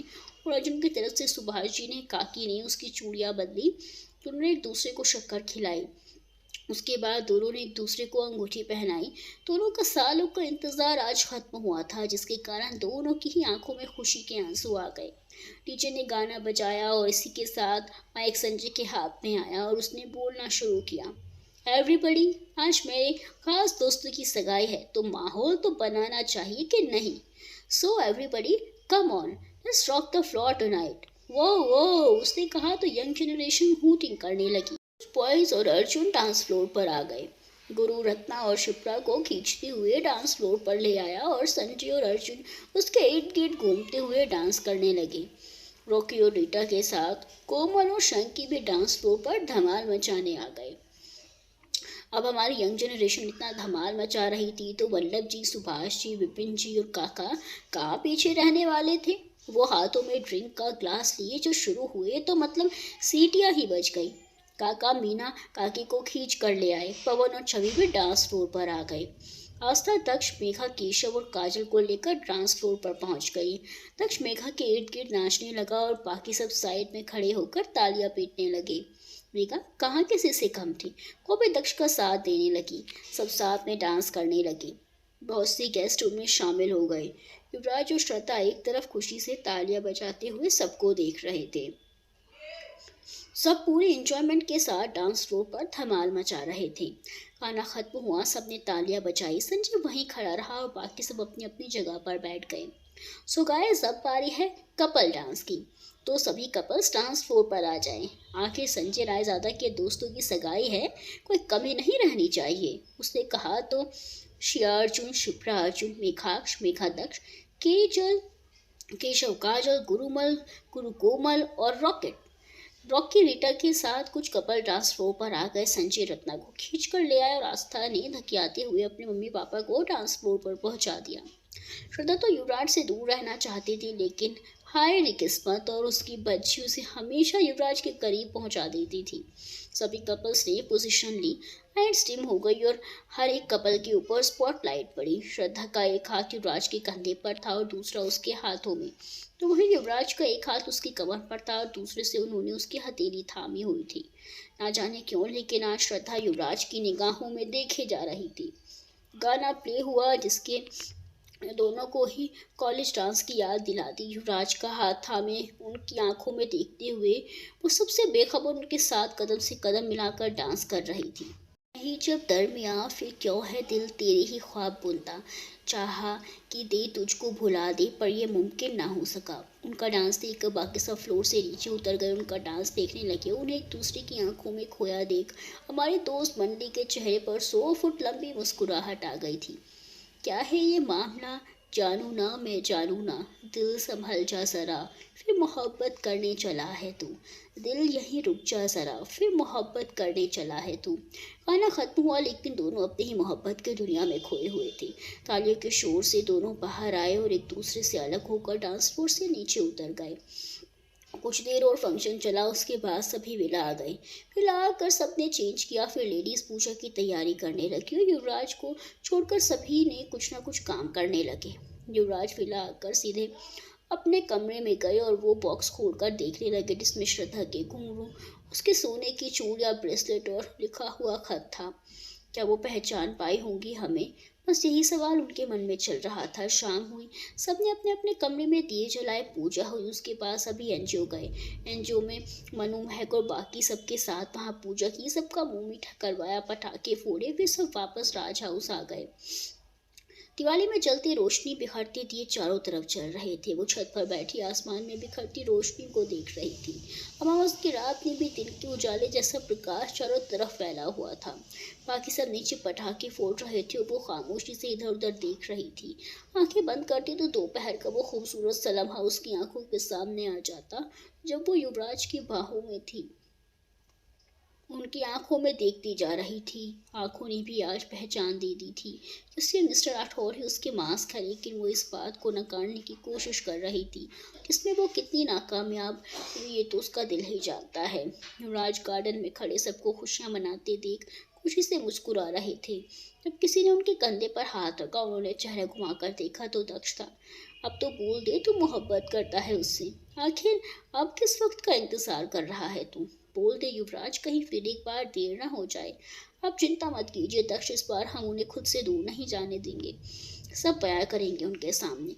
और अर्जुन की तरफ से सुभाष जी ने, काकी ने उसकी चूड़ियां बदली। दोनों ने एक दूसरे को शक्कर खिलाई। उसके बाद दोनों ने एक दूसरे को अंगूठी पहनाई। दोनों का सालों का इंतजार आज खत्म हुआ था, जिसके कारण दोनों की ही आंखों में खुशी के आंसू आ गए। डीजे ने गाना बजाया और इसी के साथ माइक संजय के हाथ में आया और उसने बोलना शुरू किया। एवरीबडी, आज मेरे खास दोस्तों की सगाई है तो माहौल तो बनाना चाहिए कि नहीं? So everybody, come on, let's rock the floor tonight. वो उसने कहा तो यंग जनरेशन हूटिंग करने लगी। बॉयज और अर्जुन डांस फ्लोर पर आ गए। गुरु रत्ना और शिप्रा को खींचते हुए डांस फ्लोर पर ले आया और संजय और अर्जुन उसके इर्द गिर्द घूमते हुए डांस करने लगे। रॉकी और रीटा के साथ कोमल और शंकी भी डांस फ्लोर पर धमाल मचाने आ गए। अब हमारी यंग जनरेशन इतना धमाल मचा रही थी तो वल्लभ जी, सुभाष जी, विपिन जी और काका कहाँ पीछे रहने वाले थे। वो हाथों में ड्रिंक का ग्लास लिए जो शुरू हुए तो मतलब सीटियाँ ही बज गई। काका मीना काकी को खींच कर ले आए। पवन और छवि भी डांस फ्लोर पर आ गए। आस्था दक्ष, मेघा, केशव और काजल को लेकर डांस फ्लोर पर पहुंच गई। दक्ष मेघा के इर्द गिर्द नाचने लगा और बाकी सब साइड में खड़े होकर तालियां पीटने लगे। मेघा कहाँ किसी से कम थी, वो भी दक्ष का साथ देने लगी। सब साथ में डांस करने लगे। बहुत सी गेस्ट उनमें शामिल हो गए। युवराज और श्रद्धा एक तरफ खुशी से तालियां बजाते हुए सबको देख रहे थे। सब पूरे एंजॉयमेंट के साथ डांस फ्लोर पर धमाल मचा रहे थे। खाना खत्म हुआ, सबने तालियां बजाई। संजय वहीं खड़ा रहा और बाकी सब अपनी अपनी जगह पर बैठ गए। सो गाइस, अब बारी है कपल डांस की, तो सभी कपल्स डांस फ्लोर पर आ जाएं। आखिर संजय रायजादा के दोस्तों की सगाई है, कोई कमी नहीं रहनी चाहिए, उसने कहा तो शिया अर्जुन, शिप्रा अर्जुन, मेघाक्ष, मेघा दक्ष, केजल, केशव काजल, गुरु कोमल और रॉकी रीटा के साथ कुछ कपल डांस फ्लोर पर आ गए। संजय रत्ना को खींच कर ले आए और आस्था ने धकियाते हुए अपने मम्मी पापा को डांस फ्लोर पर पहुंचा दिया। श्रद्धा तो युवराज से दूर रहना चाहती थी, लेकिन हाय किस्मत और उसकी बच्ची उसे हमेशा युवराज के करीब पहुंचा देती थी। सभी कपल्स ने पोजीशन ली। लाइट्स डिम हो गई और हर एक कपल के ऊपर स्पॉटलाइट पड़ी। श्रद्धा का एक हाथ युवराज के कंधे पर था और दूसरा उसके हाथों में, तो वहीं युवराज का एक हाथ उसकी कमर पर था और दूसरे से उन्होंने उसकी हथेली थामी हुई थी। ना जाने क्यों, लेकिन आज श्रद्धा युवराज की निगाहों में देखे जा रही थी। गाना प्ले हुआ जिसके दोनों को ही कॉलेज डांस की याद दिला दी। युवराज का हाथ थामे उनकी आंखों में देखते हुए वो सबसे बेखबर उनके साथ कदम से कदम मिलाकर डांस कर रही थी। नहीं जब दरमियाँ फिर क्यों है दिल तेरे ही ख्वाब बुनता, चाहा कि दे तुझको भुला दे पर यह मुमकिन ना हो सका। उनका डांस देखकर बाकी सब फ्लोर से नीचे उतर गए, उनका डांस देखने लगे। उन्हें एक दूसरे की आंखों में खोया देख हमारे दोस्त मंडी के चेहरे पर 100 फुट लंबी मुस्कुराहट आ गई थी। क्या है ये मामला, जानू ना मैं जानू ना, दिल संभल जा ज़रा, फिर मोहब्बत करने चला है तू, दिल यहीं रुक जा ज़रा, फिर मोहब्बत करने चला है तू। गाना ख़त्म हुआ लेकिन दोनों अपनी ही मोहब्बत की दुनिया में खोए हुए थे। तालियों के शोर से दोनों बाहर आए और एक दूसरे से अलग होकर डांस फ्लोर से नीचे उतर गए। कुछ देर और फंक्शन चला, उसके बाद सभी विला आ गए। विला आकर सबने चेंज किया, फिर लेडीज़ पूजा की तैयारी करने लगी और युवराज को छोड़कर सभी ने कुछ ना कुछ काम करने लगे। युवराज विला आकर सीधे अपने कमरे में गए और वो बॉक्स खोलकर देखने लगे जिसमें श्रद्धा के घुंघरू, उसके सोने की चूड़ियाँ, ब्रेसलेट और लिखा हुआ खत था। क्या वो पहचान पाई होंगी हमें? बस यही सवाल उनके मन में चल रहा था। शाम हुई, सबने अपने अपने कमरे में दिए जलाए, पूजा हुई। उसके बाद सभी एनजीओ गए। एनजीओ में मनु, महक और बाकी सबके साथ वहाँ पूजा की, सबका मुंह मीठा करवाया, पटाखे फोड़े, वे सब वापस राज हाउस आ गए। दिवाली में जलती रोशनी, बिखरते दिए चारों तरफ जल रहे थे। वो छत पर बैठी आसमान में बिखरती रोशनी को देख रही थी। अमावस की रात में भी दिन के उजाले जैसा प्रकाश चारों तरफ फैला हुआ था। बाकी सब नीचे पटाखे फोड़ रहे थे और वो खामोशी से इधर उधर देख रही थी। आंखें बंद करती तो दोपहर का वो खूबसूरत सा लम्हा उसकी आंखों के सामने आ जाता जब वो युवराज की बाहों में थी, उनकी आंखों में देखती जा रही थी। आंखों ने भी आज पहचान दे दी थी कि उसके मिस्टर राठौर ही उसके मास्क है, लेकिन वो इस बात को नकारने की कोशिश कर रही थी। इसमें वो कितनी नाकामयाब हुई ये तो उसका दिल ही जानता है। युवराज गार्डन में खड़े सबको खुशियां मनाते देख खुशी से मुस्कुरा रहे थे। जब किसी ने उनके कंधे पर हाथ रखा, उन्होंने चेहरा घुमाकर देखा तो दक्ष था। अब तो बोल दे, तू मोहब्बत करता है उससे, आखिर अब किस वक्त का इंतजार कर रहा है तू? बोल दे युवराज, कहीं फिर एक बार देर ना हो जाए। आप चिंता मत कीजिए दक्ष, इस बार हम उन्हें खुद से दूर नहीं जाने देंगे, सब बयां करेंगे उनके सामने।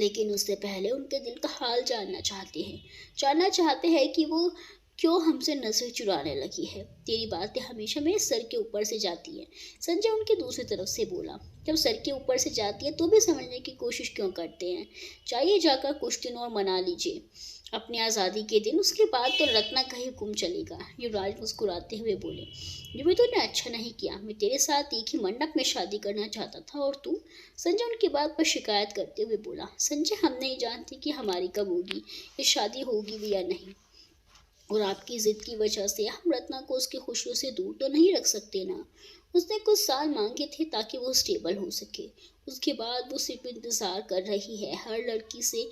लेकिन उससे पहले उनके दिल का हाल जानना चाहते हैं कि वो क्यों हमसे नजरें चुराने लगी है? तेरी बातें हमेशा मेरे सर के ऊपर से जाती हैं। संजय उनकी दूसरी तरफ से बोला। जब सर के ऊपर से जाती है तो भी समझने की कोशिश क्यों करते हैं? चाहिए जाकर कुछ दिन और मना लीजिए अपनी आज़ादी के दिन, उसके बाद तो रत्ना का ही हुक्म चलेगा। युवराज मुस्कुराते हुए बोले, ये भी तूने अच्छा नहीं किया। मैं तेरे साथ एक ही मंडप में शादी करना चाहता था और तू? संजय उनकी बात पर शिकायत करते हुए बोला, संजय हम नहीं जानते कि हमारी कब होगी, ये शादी होगी भी या नहीं, और आपकी जिद की वजह से हम रत्ना को उसकी खुशियों से दूर तो नहीं रख सकते ना। उसने कुछ साल मांगे थे ताकि वो स्टेबल हो सके। उसके बाद वो सिर्फ इंतज़ार कर रही है। हर लड़की से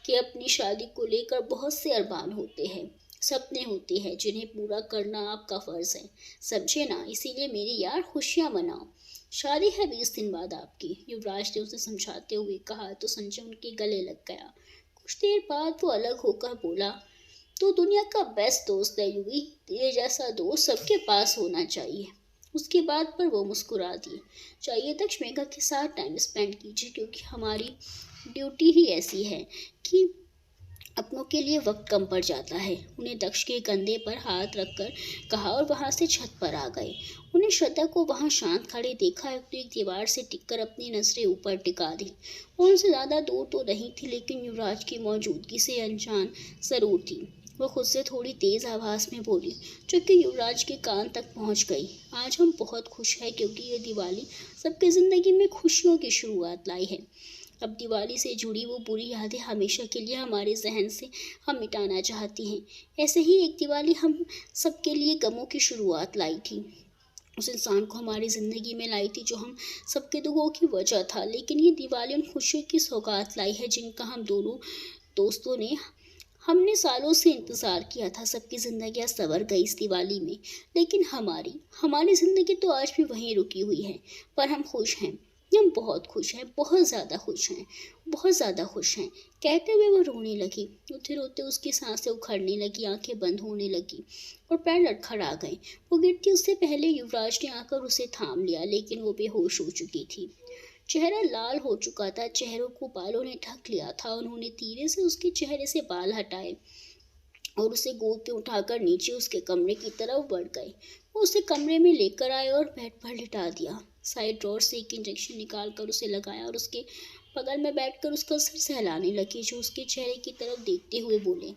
कि अपनी शादी को लेकर बहुत से अरमान होते हैं, सपने होते हैं जिन्हें पूरा करना आपका फ़र्ज़ है, समझे ना? इसीलिए मेरी यार खुशियाँ मनाओ। शादी है 20 दिन बाद आपकी, युवराज ने उसे समझाते हुए कहा तो संजय उनके गले लग गया। कुछ देर बाद वो अलग होकर बोला, तो दुनिया का बेस्ट दोस्त है युवी, तेरे जैसा दोस्त सबके पास होना चाहिए। उसकी बात पर वो मुस्कुरा दिए। चाहिए दक्ष मेघा के साथ टाइम स्पेंड कीजिए, क्योंकि हमारी ड्यूटी ही ऐसी है कि अपनों के लिए वक्त कम पड़ जाता है। उन्हें दक्ष के कंधे पर हाथ रखकर कहा और वहां से छत पर आ गए। उन्हें श्रद्धा को वहां शांत खड़े देखा तो एक दीवार से टिककर अपनी नजरें ऊपर टिका दी। वो उनसे ज़्यादा दूर तो नहीं थी, लेकिन युवराज की मौजूदगी से अनजान जरूर थी। वो खुद से थोड़ी तेज आवाज में बोली, जो कि युवराज के कान तक पहुंच गई। आज हम बहुत खुश हैं क्योंकि ये दिवाली सबकी जिंदगी में खुशियों की शुरुआत लाई है। अब दिवाली से जुड़ी वो बुरी यादें हमेशा के लिए हमारे जहन से हम मिटाना चाहती हैं। ऐसे ही एक दिवाली हम सबके लिए गमों की शुरुआत लाई थी। उस इंसान को हमारी ज़िंदगी में लाई थी जो हम सबके दुखों की वजह था, लेकिन ये दिवाली उन खुशियों की सौगात लाई है जिनका हम दोनों दोस्तों ने हमने सालों से इंतज़ार किया था। सबकी ज़िंदगियाँ संवर गई इस दिवाली में, लेकिन हमारी ज़िंदगी तो आज भी वहीं रुकी हुई है। पर हम खुश हैं, हम बहुत खुश हैं, बहुत ज़्यादा खुश हैं, बहुत ज़्यादा खुश हैं। कहते हुए वो रोने लगी। रोते रोते उसकी सांसें उखड़ने लगी, आंखें बंद होने लगी और पैर लड़खड़ा गए। वो गिरती उससे पहले युवराज ने आकर उसे थाम लिया, लेकिन वो बेहोश हो चुकी थी। चेहरा लाल हो चुका था, चेहरों को बालों ने ढक लिया था। उन्होंने धीरे से उसके चेहरे से बाल हटाए और उसे गोद पे उठाकर नीचे उसके कमरे की तरफ बढ़ गए। वो उसे कमरे में लेकर आए और बेड पर लिटा दिया। साइड ड्रॉर से एक इंजेक्शन निकाल कर उसे लगाया और उसके बगल में बैठकर उसका सर सहलाने लगी, जो उसके चेहरे की तरफ देखते हुए बोले,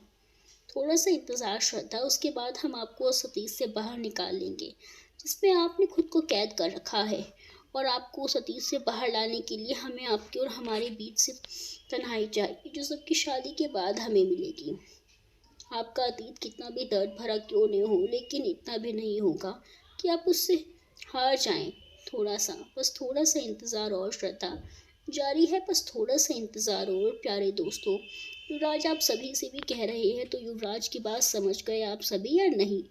थोड़ा सा इंतज़ार श्रद्धा, उसके बाद हम आपको सतीश से बाहर निकाल लेंगे, जिसमें आपने खुद को कैद कर रखा है। और आपको सतीश से बाहर लाने के लिए हमें आपके और हमारे बीच से तन्हाई चाहिए, जो सबकी शादी के बाद हमें मिलेगी। आपका अतीत कितना भी दर्द भरा क्यों नहीं हो, लेकिन इतना भी नहीं होगा कि आप उससे हार जाएं। बस थोड़ा सा इंतज़ार और श्रद्धा, जारी है बस थोड़ा सा इंतज़ार और। प्यारे दोस्तों, युवराज आप सभी से भी कह रहे हैं, तो युवराज की बात समझ गए आप सभी या नहीं?